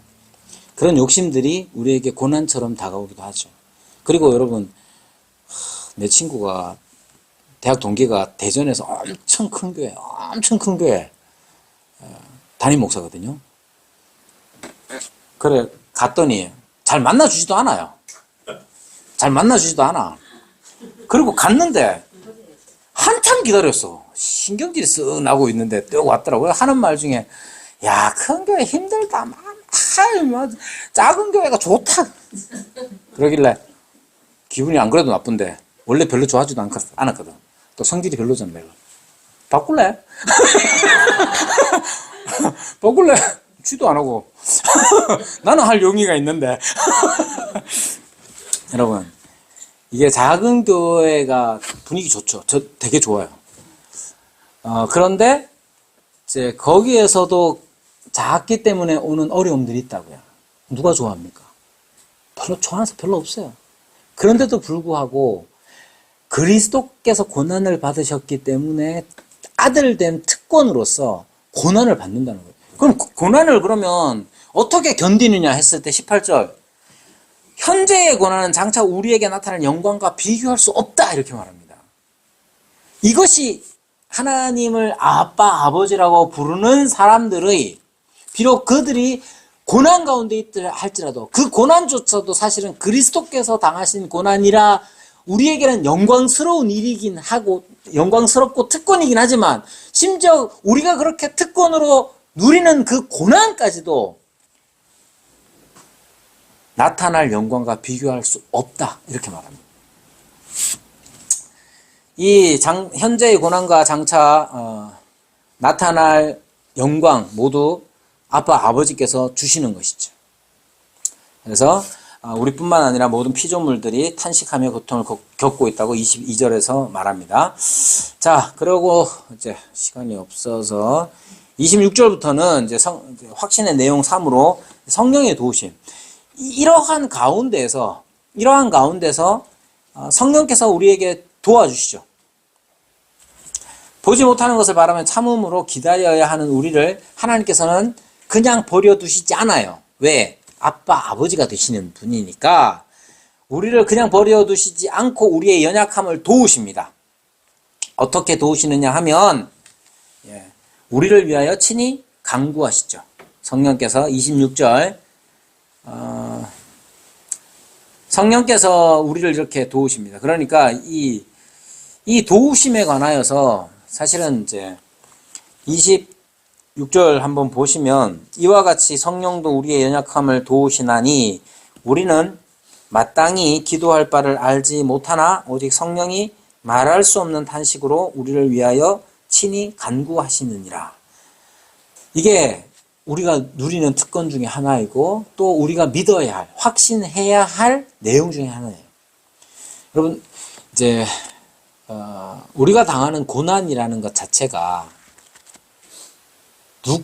그런 욕심들이 우리에게 고난처럼 다가오기도 하죠. 그리고 여러분, 내 친구가 대학 동기가 대전에서 엄청 큰 교회 담임 목사거든요. 그래 갔더니 잘 만나주지도 않아요. 그리고 갔는데 한참 기다렸어. 신경질이 쓱 나고 있는데 또 왔더라고요. 하는 말 중에 야, 큰 교회 힘들다. 작은 교회가 좋다. 그러길래 기분이 안 그래도 나쁜데 원래 별로 좋아하지도 않았거든. 또 성질이 별로잖아 내가. 바꿀래? 바꿀래? 취도 안 하고. 나는 할 용의가 있는데. 여러분, 이게 작은 교회가 분위기 좋죠. 저 되게 좋아요. 그런데 이제 거기에서도 작기 때문에 오는 어려움들이 있다고요. 누가 좋아합니까? 별로 좋아하는 사람 별로 없어요. 그런데도 불구하고 그리스도께서 고난을 받으셨기 때문에 아들된 특권으로서 고난을 받는다는 거예요. 그럼 고난을 그러면 어떻게 견디느냐 했을 때 18절 현재의 고난은 장차 우리에게 나타날 영광과 비교할 수 없다 이렇게 말합니다. 이것이 하나님을 아빠, 아버지라고 부르는 사람들의 비록 그들이 고난 가운데 있다 할지라도 그 고난조차도 사실은 그리스도께서 당하신 고난이라 우리에게는 영광스러운 일이긴 하고 영광스럽고 특권이긴 하지만 심지어 우리가 그렇게 특권으로 누리는 그 고난까지도 나타날 영광과 비교할 수 없다 이렇게 말합니다. 이 현재의 고난과 장차 나타날 영광 모두 아빠 아버지께서 주시는 것이죠. 그래서 우리뿐만 아니라 모든 피조물들이 탄식하며 고통을 겪고 있다고 22절에서 말합니다. 자, 그리고 이제 시간이 없어서 26절부터는 이제 확신의 내용 3으로 성령의 도우심. 이러한 가운데서 성령께서 우리에게 도와주시죠. 보지 못하는 것을 바라면 참음으로 기다려야 하는 우리를 하나님께서는 그냥 버려두시지 않아요. 왜? 아빠, 아버지가 되시는 분이니까 우리를 그냥 버려두시지 않고 우리의 연약함을 도우십니다. 어떻게 도우시느냐 하면 우리를 위하여 친히 간구하시죠. 성령께서 26절 성령께서 우리를 이렇게 도우십니다. 그러니까 이 도우심에 관하여서 사실은 이제 26절 한번 보시면 이와 같이 성령도 우리의 연약함을 도우시나니 우리는 마땅히 기도할 바를 알지 못하나 오직 성령이 말할 수 없는 탄식으로 우리를 위하여 친히 간구하시느니라. 이게 우리가 누리는 특권 중에 하나이고 또 우리가 믿어야 할, 확신해야 할 내용 중에 하나예요. 여러분, 이제 우리가 당하는 고난이라는 것 자체가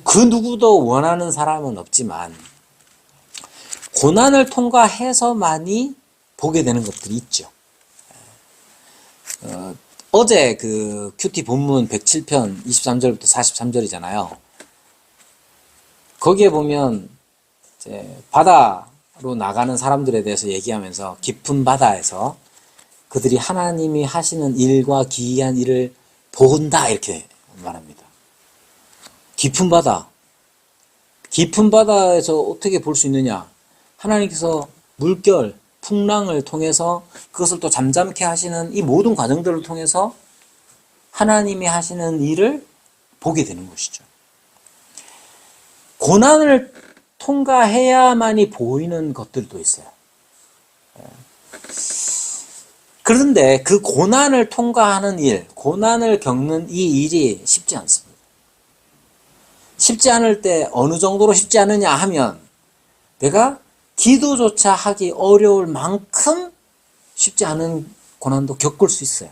그 누구도 원하는 사람은 없지만 고난을 통과해서만이 보게 되는 것들이 있죠. 어제 그 큐티 본문 107편 23절부터 43절이잖아요. 거기에 보면 이제 바다로 나가는 사람들에 대해서 얘기하면서 깊은 바다에서 그들이 하나님이 하시는 일과 기이한 일을 본다 이렇게 말합니다. 깊은 바다. 깊은 바다에서 어떻게 볼 수 있느냐? 하나님께서 물결, 풍랑을 통해서 그것을 또 잠잠케 하시는 이 모든 과정들을 통해서 하나님이 하시는 일을 보게 되는 것이죠. 고난을 통과해야만이 보이는 것들도 있어요. 그런데 그 고난을 통과하는 일, 고난을 겪는 이 일이 쉽지 않습니다. 쉽지 않을 때 어느 정도로 쉽지 않느냐 하면 내가 기도조차 하기 어려울 만큼 쉽지 않은 고난도 겪을 수 있어요.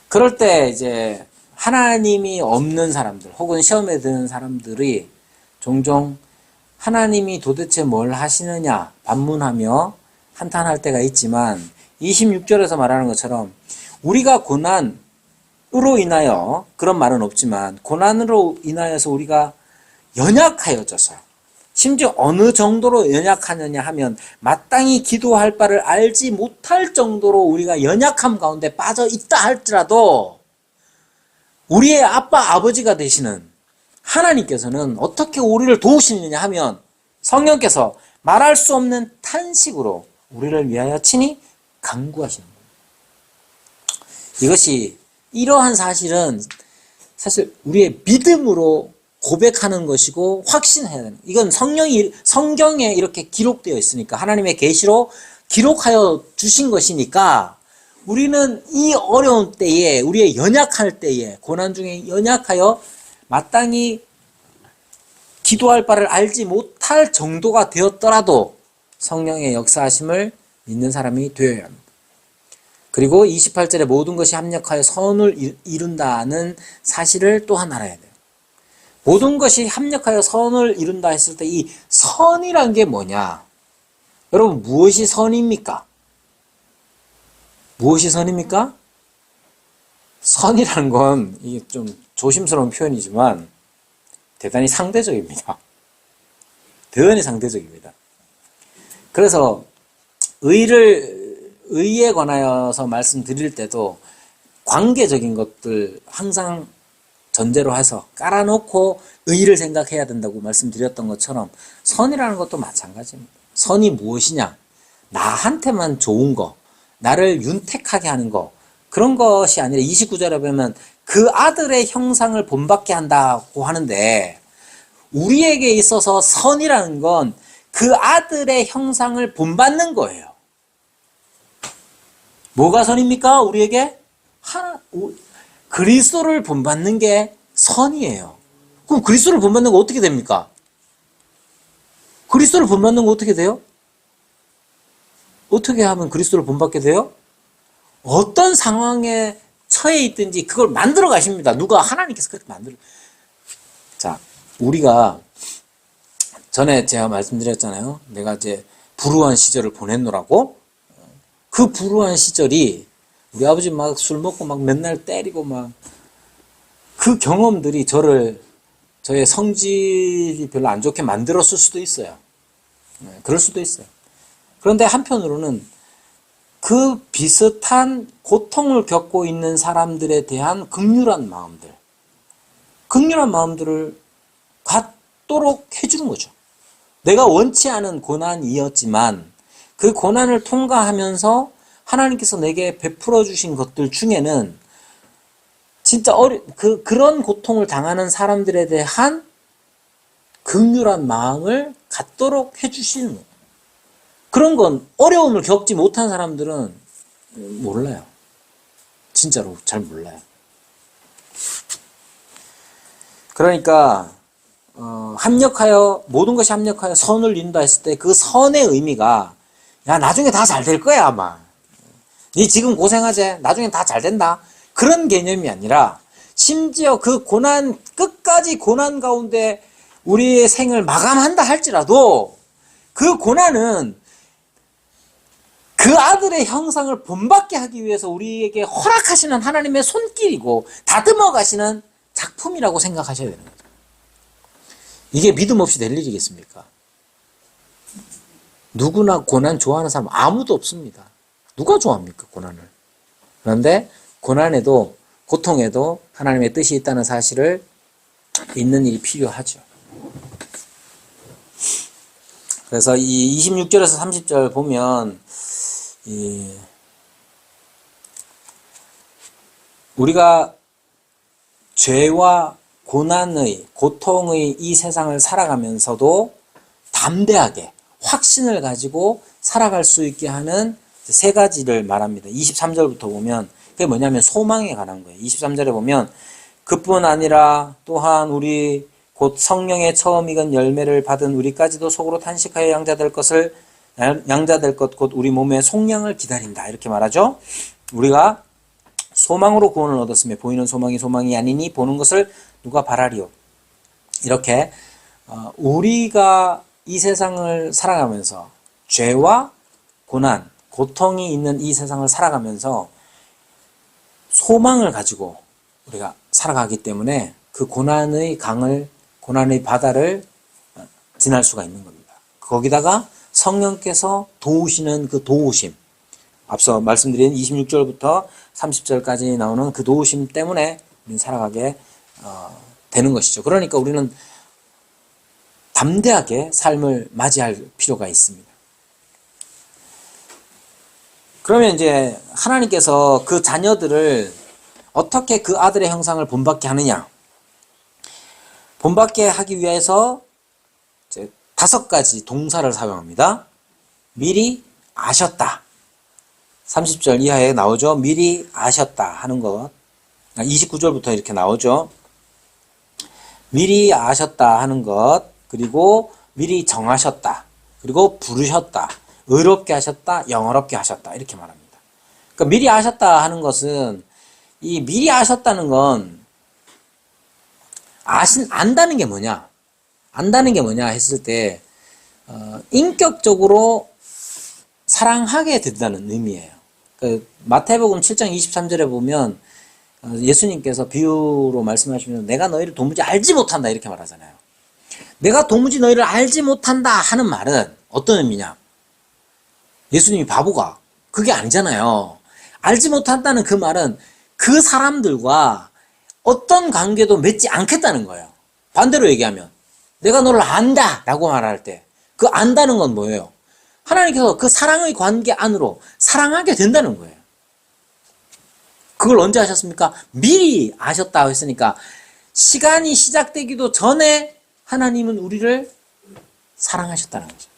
그럴 때 이제 하나님이 없는 사람들 혹은 시험에 드는 사람들이 종종 하나님이 도대체 뭘 하시느냐 반문하며 한탄할 때가 있지만 26절에서 말하는 것처럼 우리가 고난으로 인하여 그런 말은 없지만 고난으로 인하여서 우리가 연약하여져서 심지어 어느 정도로 연약하느냐 하면 마땅히 기도할 바를 알지 못할 정도로 우리가 연약함 가운데 빠져 있다 할지라도 우리의 아빠 아버지가 되시는 하나님께서는 어떻게 우리를 도우시느냐 하면 성령께서 말할 수 없는 탄식으로 우리를 위하여 친히 간구하시는 거예요. 이것이 이러한 사실은 사실 우리의 믿음으로 고백하는 것이고 확신해야 되는, 이건 성경에 이렇게 기록되어 있으니까 하나님의 계시로 기록하여 주신 것이니까 우리는 이 어려운 때에 우리의 연약할 때에 고난 중에 연약하여 마땅히 기도할 바를 알지 못할 정도가 되었더라도 성령의 역사하심을 믿는 사람이 되어야 합니다. 그리고 28절에 모든 것이 합력하여 선을 이룬다는 사실을 또한 알아야 돼요. 모든 것이 합력하여 선을 이룬다 했을 때 이 선이란 게 뭐냐? 여러분 무엇이 선입니까? 무엇이 선입니까? 선이라는 건 이게 좀 조심스러운 표현이지만 대단히 상대적입니다. 대단히 상대적입니다. 그래서 의에 관하여서 말씀드릴 때도 관계적인 것들 항상 전제로 해서 깔아놓고 의를 생각해야 된다고 말씀드렸던 것처럼 선이라는 것도 마찬가지입니다. 선이 무엇이냐? 나한테만 좋은 거, 나를 윤택하게 하는 거, 그런 것이 아니라 29절에 보면 그 아들의 형상을 본받게 한다고 하는데 우리에게 있어서 선이라는 건 그 아들의 형상을 본받는 거예요. 뭐가 선입니까? 우리에게? 그리스도를 본받는 게 선이에요. 그럼 그리스도를 본받는 거 어떻게 됩니까? 그리스도를 본받는 거 어떻게 돼요? 어떻게 하면 그리스도를 본받게 돼요? 어떤 상황에 처해 있든지 그걸 만들어 가십니다. 누가? 하나님께서 그렇게 만들어. 자, 우리가 전에 제가 말씀드렸잖아요. 내가 이제 불우한 시절을 보냈노라고. 그 불우한 시절이 우리 아버지 막 술 먹고 막 맨날 때리고 막 그 경험들이 저의 성질이 별로 안 좋게 만들었을 수도 있어요. 그럴 수도 있어요. 그런데 한편으로는 그 비슷한 고통을 겪고 있는 사람들에 대한 극률한 마음들을 갖도록 해주는 거죠. 내가 원치 않은 고난이었지만 그 고난을 통과하면서 하나님께서 내게 베풀어 주신 것들 중에는 진짜 그런 고통을 당하는 사람들에 대한 긍휼한 마음을 갖도록 해주시는 거예요. 그런 건 어려움을 겪지 못한 사람들은 몰라요. 진짜로 잘 몰라요. 그러니까 모든 것이 합력하여 선을 이룬다 했을 때 그 선의 의미가 야 나중에 다 잘 될 거야 아마. 니 지금 고생하지? 나중에 다 잘 된다. 그런 개념이 아니라 심지어 그 끝까지 고난 가운데 우리의 생을 마감한다 할지라도 그 고난은 그 아들의 형상을 본받게 하기 위해서 우리에게 허락하시는 하나님의 손길이고 다듬어 가시는 작품이라고 생각하셔야 되는 거죠. 이게 믿음 없이 될 일이겠습니까? 누구나 고난 좋아하는 사람 아무도 없습니다. 누가 좋아합니까, 고난을? 그런데 고난에도 고통에도 하나님의 뜻이 있다는 사실을 믿는 일이 필요하죠. 그래서 이 26절에서 30절 보면 우리가 죄와 고난의, 고통의 이 세상을 살아가면서도 담대하게 확신을 가지고 살아갈 수 있게 하는 세 가지를 말합니다. 23절부터 보면 그게 뭐냐면 소망에 관한 거예요. 23절에 보면 그뿐 아니라 또한 우리 곧 성령의 처음 익은 열매를 받은 우리까지도 속으로 탄식하여 양자될 것 곧 우리 몸의 속량을 기다린다. 이렇게 말하죠. 우리가 소망으로 구원을 얻었으며 보이는 소망이 소망이 아니니 보는 것을 누가 바라리요. 이렇게 우리가 이 세상을 살아가면서 죄와 고난, 고통이 있는 이 세상을 살아가면서 소망을 가지고 우리가 살아가기 때문에 그 고난의 바다를 지날 수가 있는 겁니다. 거기다가 성령께서 도우시는 그 도우심, 앞서 말씀드린 26절부터 30절까지 나오는 그 도우심 때문에 우리는 살아가게 되는 것이죠. 그러니까 우리는 담대하게 삶을 맞이할 필요가 있습니다. 그러면 이제 하나님께서 그 자녀들을 어떻게 그 아들의 형상을 본받게 하느냐? 본받게 하기 위해서 이제 5가지 동사를 사용합니다. 미리 아셨다. 30절 이하에 나오죠. 미리 아셨다 하는 것. 29절부터 이렇게 나오죠. 미리 아셨다 하는 것, 그리고 미리 정하셨다, 그리고 부르셨다, 의롭게 하셨다, 영화롭게 하셨다, 이렇게 말합니다. 그러니까 미리 아셨다 하는 것은, 이 미리 아셨다는 건 안다는 게 뭐냐? 안다는 게 뭐냐 했을 때 인격적으로 사랑하게 된다는 의미예요. 그 마태복음 7장 23절에 보면 예수님께서 비유로 말씀하시면 내가 너희를 도무지 알지 못한다 이렇게 말하잖아요. 내가 도무지 너희를 알지 못한다 하는 말은 어떤 의미냐? 예수님이 바보가? 그게 아니잖아요. 알지 못한다는 그 말은 그 사람들과 어떤 관계도 맺지 않겠다는 거예요. 반대로 얘기하면 내가 너를 안다 라고 말할 때 그 안다는 건 뭐예요? 하나님께서 그 사랑의 관계 안으로 사랑하게 된다는 거예요. 그걸 언제 하셨습니까? 미리 아셨다고 했으니까 시간이 시작되기도 전에 하나님은 우리를 사랑하셨다는 거죠.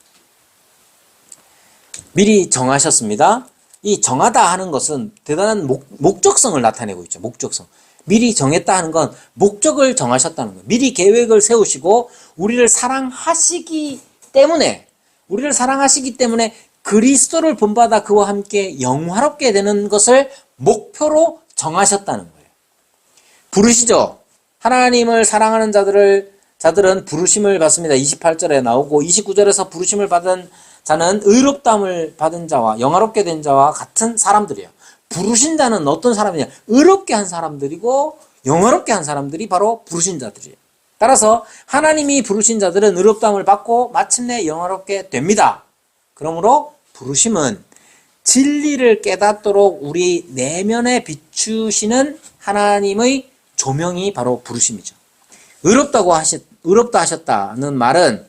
미리 정하셨습니다. 이 정하다 하는 것은 대단한 목적성을 나타내고 있죠. 목적성. 미리 정했다 하는 건 목적을 정하셨다는 거예요. 미리 계획을 세우시고 우리를 사랑하시기 때문에 그리스도를 본받아 그와 함께 영화롭게 되는 것을 목표로 정하셨다는 거예요. 부르시죠. 하나님을 사랑하는 자들은 부르심을 받습니다. 28절에 나오고 29절에서 부르심을 받은 자는 의롭다함을 받은 자와 영화롭게 된 자와 같은 사람들이에요. 부르신 자는 어떤 사람이냐? 의롭게 한 사람들이고 영화롭게 한 사람들이 바로 부르신 자들이에요. 따라서 하나님이 부르신 자들은 의롭다함을 받고 마침내 영화롭게 됩니다. 그러므로 부르심은 진리를 깨닫도록 우리 내면에 비추시는 하나님의 조명이 바로 부르심이죠. 의롭다 하셨다는 말은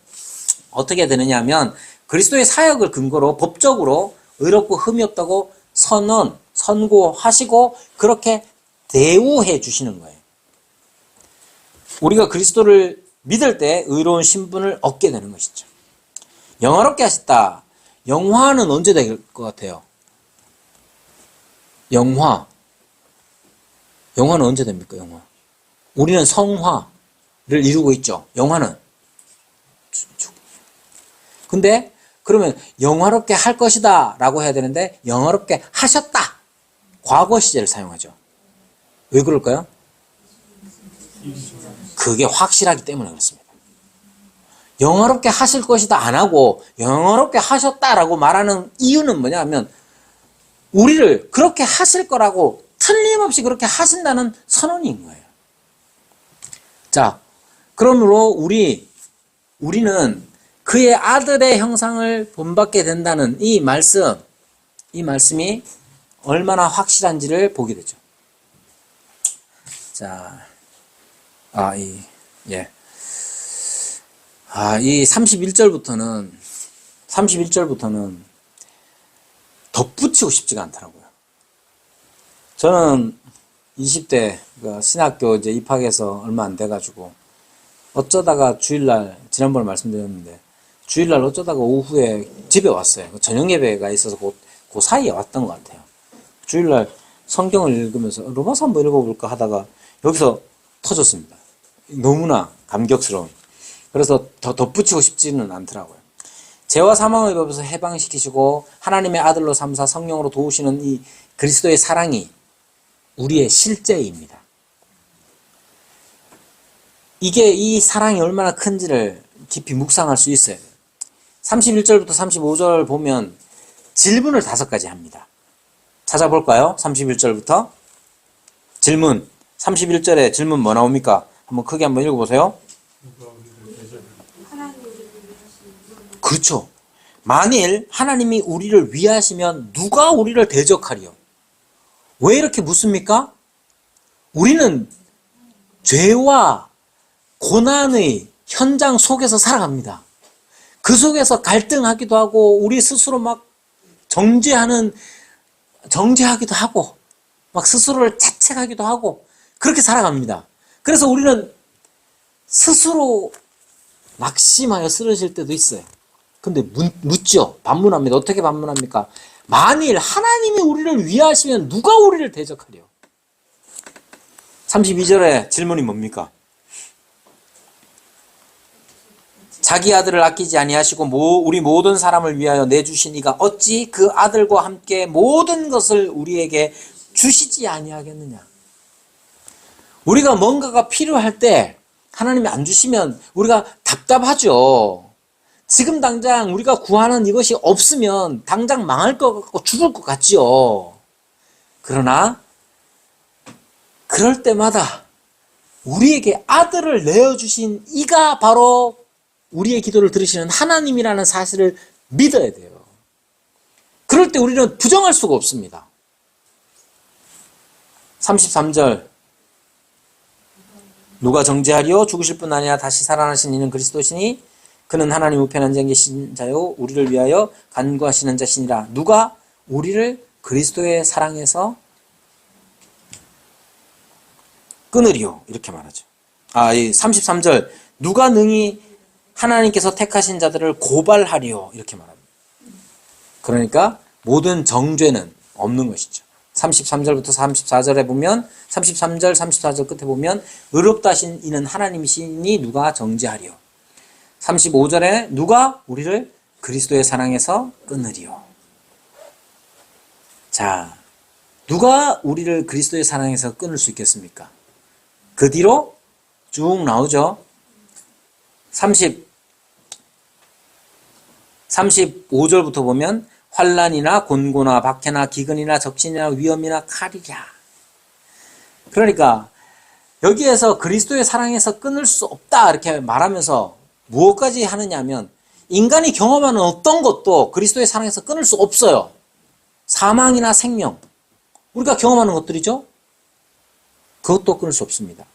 어떻게 되느냐 하면 그리스도의 사역을 근거로 법적으로 의롭고 흠이 없다고 선고하시고 그렇게 대우해 주시는 거예요. 우리가 그리스도를 믿을 때 의로운 신분을 얻게 되는 것이죠. 영화롭게 하셨다. 영화는 언제 될 것 같아요? 영화는 언제 됩니까? 영화. 우리는 성화를 이루고 있죠. 영화는. 근데 그러면 영화롭게 할 것이다 라고 해야 되는데 영화롭게 하셨다. 과거 시제를 사용하죠. 왜 그럴까요? 그게 확실하기 때문에 그렇습니다. 영화롭게 하실 것이다 안 하고 영화롭게 하셨다라고 말하는 이유는 뭐냐 하면 우리를 그렇게 하실 거라고 틀림없이 그렇게 하신다는 선언인 거예요. 자, 그러므로 우리는 그의 아들의 형상을 본받게 된다는 이 말씀이 얼마나 확실한지를 보게 되죠. 자, 이 31절부터는 31절부터는 덧붙이고 싶지가 않더라고요. 저는 20대 신학교 이제 입학해서 얼마 안 돼가지고 어쩌다가 주일날, 지난번에 말씀드렸는데 주일날 어쩌다가 오후에 집에 왔어요. 저녁 예배가 있어서 그 사이에 왔던 것 같아요. 주일날 성경을 읽으면서 로마서 한번 읽어볼까 하다가 여기서 터졌습니다. 너무나 감격스러운. 그래서 더 덧붙이고 싶지는 않더라고요. 죄와 사망의 법에서 해방시키시고 하나님의 아들로 삼사 성령으로 도우시는 이 그리스도의 사랑이 우리의 실제입니다. 이게 이 사랑이 얼마나 큰지를 깊이 묵상할 수 있어야 돼요. 31절부터 35절 보면 질문을 5가지 합니다. 찾아볼까요? 31절부터 질문. 31절에 질문 뭐 나옵니까? 한번 크게 한번 읽어보세요. 그렇죠. 만일 하나님이 우리를 위하시면 누가 우리를 대적하리요? 왜 이렇게 묻습니까? 우리는 죄와 고난의 현장 속에서 살아갑니다. 그 속에서 갈등하기도 하고 우리 스스로 막 정죄하기도 하고 막 스스로를 자책하기도 하고 그렇게 살아갑니다. 그래서 우리는 스스로 낙심하여 쓰러질 때도 있어요. 근데 묻죠. 반문합니다. 어떻게 반문합니까? 만일 하나님이 우리를 위하시면 누가 우리를 대적하려? 32절의 질문이 뭡니까? 자기 아들을 아끼지 아니하시고 우리 모든 사람을 위하여 내주신 이가 어찌 그 아들과 함께 모든 것을 우리에게 주시지 아니하겠느냐? 우리가 뭔가가 필요할 때 하나님이 안 주시면 우리가 답답하죠. 지금 당장 우리가 구하는 이것이 없으면 당장 망할 것 같고 죽을 것 같지요. 그러나 그럴 때마다 우리에게 아들을 내어주신 이가 바로 우리의 기도를 들으시는 하나님이라는 사실을 믿어야 돼요. 그럴 때 우리는 부정할 수가 없습니다. 33절 누가 정죄하리요? 죽으실 뿐 아니라 다시 살아나신 이는 그리스도시니 그는 하나님 우편에 앉아 계신 자요 우리를 위하여 간구하시는 자시니라. 누가 우리를 그리스도의 사랑에서 끊으리요? 이렇게 말하죠. 이 33절 누가 능히 하나님께서 택하신 자들을 고발하리요? 이렇게 말합니다. 그러니까 모든 정죄는 없는 것이죠. 33절부터 34절에 보면 33절, 34절 끝에 보면 의롭다 하신 이는 하나님이시니 누가 정죄하리요? 35절에 누가 우리를 그리스도의 사랑에서 끊으리요? 자, 누가 우리를 그리스도의 사랑에서 끊을 수 있겠습니까? 그 뒤로 쭉 나오죠. 35절부터 보면 환난이나 곤고나 박해나 기근이나 적신이나 위험이나 칼이랴. 그러니까 여기에서 그리스도의 사랑에서 끊을 수 없다 이렇게 말하면서 무엇까지 하느냐 하면 인간이 경험하는 어떤 것도 그리스도의 사랑에서 끊을 수 없어요. 사망이나 생명, 우리가 경험하는 것들이죠. 그것도 끊을 수 없습니다.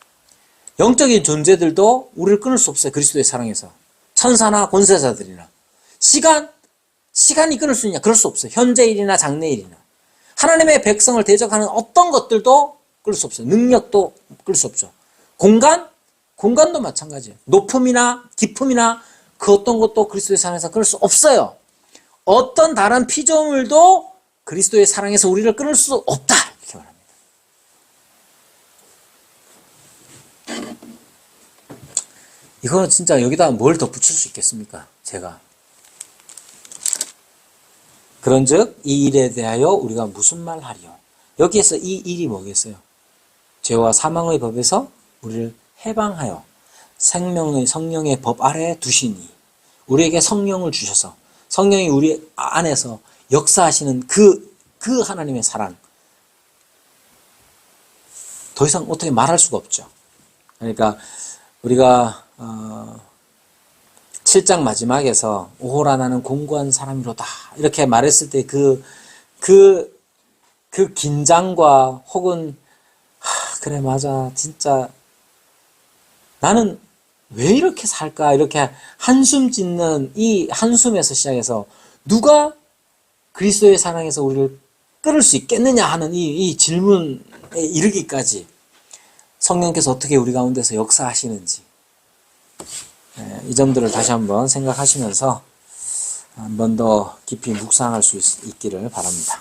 영적인 존재들도 우리를 끊을 수 없어요. 그리스도의 사랑에서. 천사나 권세자들이나. 시간이 끊을 수 있냐? 그럴 수 없어요. 현재일이나 장래일이나. 하나님의 백성을 대적하는 어떤 것들도 끊을 수 없어요. 능력도 끊을 수 없죠. 공간도 마찬가지예요. 높음이나 깊음이나 그 어떤 것도 그리스도의 사랑에서 끊을 수 없어요. 어떤 다른 피조물도 그리스도의 사랑에서 우리를 끊을 수 없다. 이렇게 말합니다. 이거는 진짜 여기다 뭘 덧붙일 수 있겠습니까? 제가. 그런즉 이 일에 대하여 우리가 무슨 말 하리요? 여기에서 이 일이 뭐겠어요? 죄와 사망의 법에서 우리를 해방하여 성령의 법 아래에 두시니 우리에게 성령을 주셔서 성령이 우리 안에서 역사하시는 그 하나님의 사랑 더 이상 어떻게 말할 수가 없죠. 그러니까 우리가 7장 마지막에서 오호라 나는 공고한 사람이로다 이렇게 말했을 때 그 긴장과 혹은 그래 맞아 진짜 나는 왜 이렇게 살까? 이렇게 한숨 짓는 이 한숨에서 시작해서 누가 그리스도의 사랑에서 우리를 끌을 수 있겠느냐 하는 이 질문에 이르기까지 성령께서 어떻게 우리 가운데서 역사하시는지 이 점들을 다시 한번 생각하시면서 한 번 더 깊이 묵상할 수 있기를 바랍니다.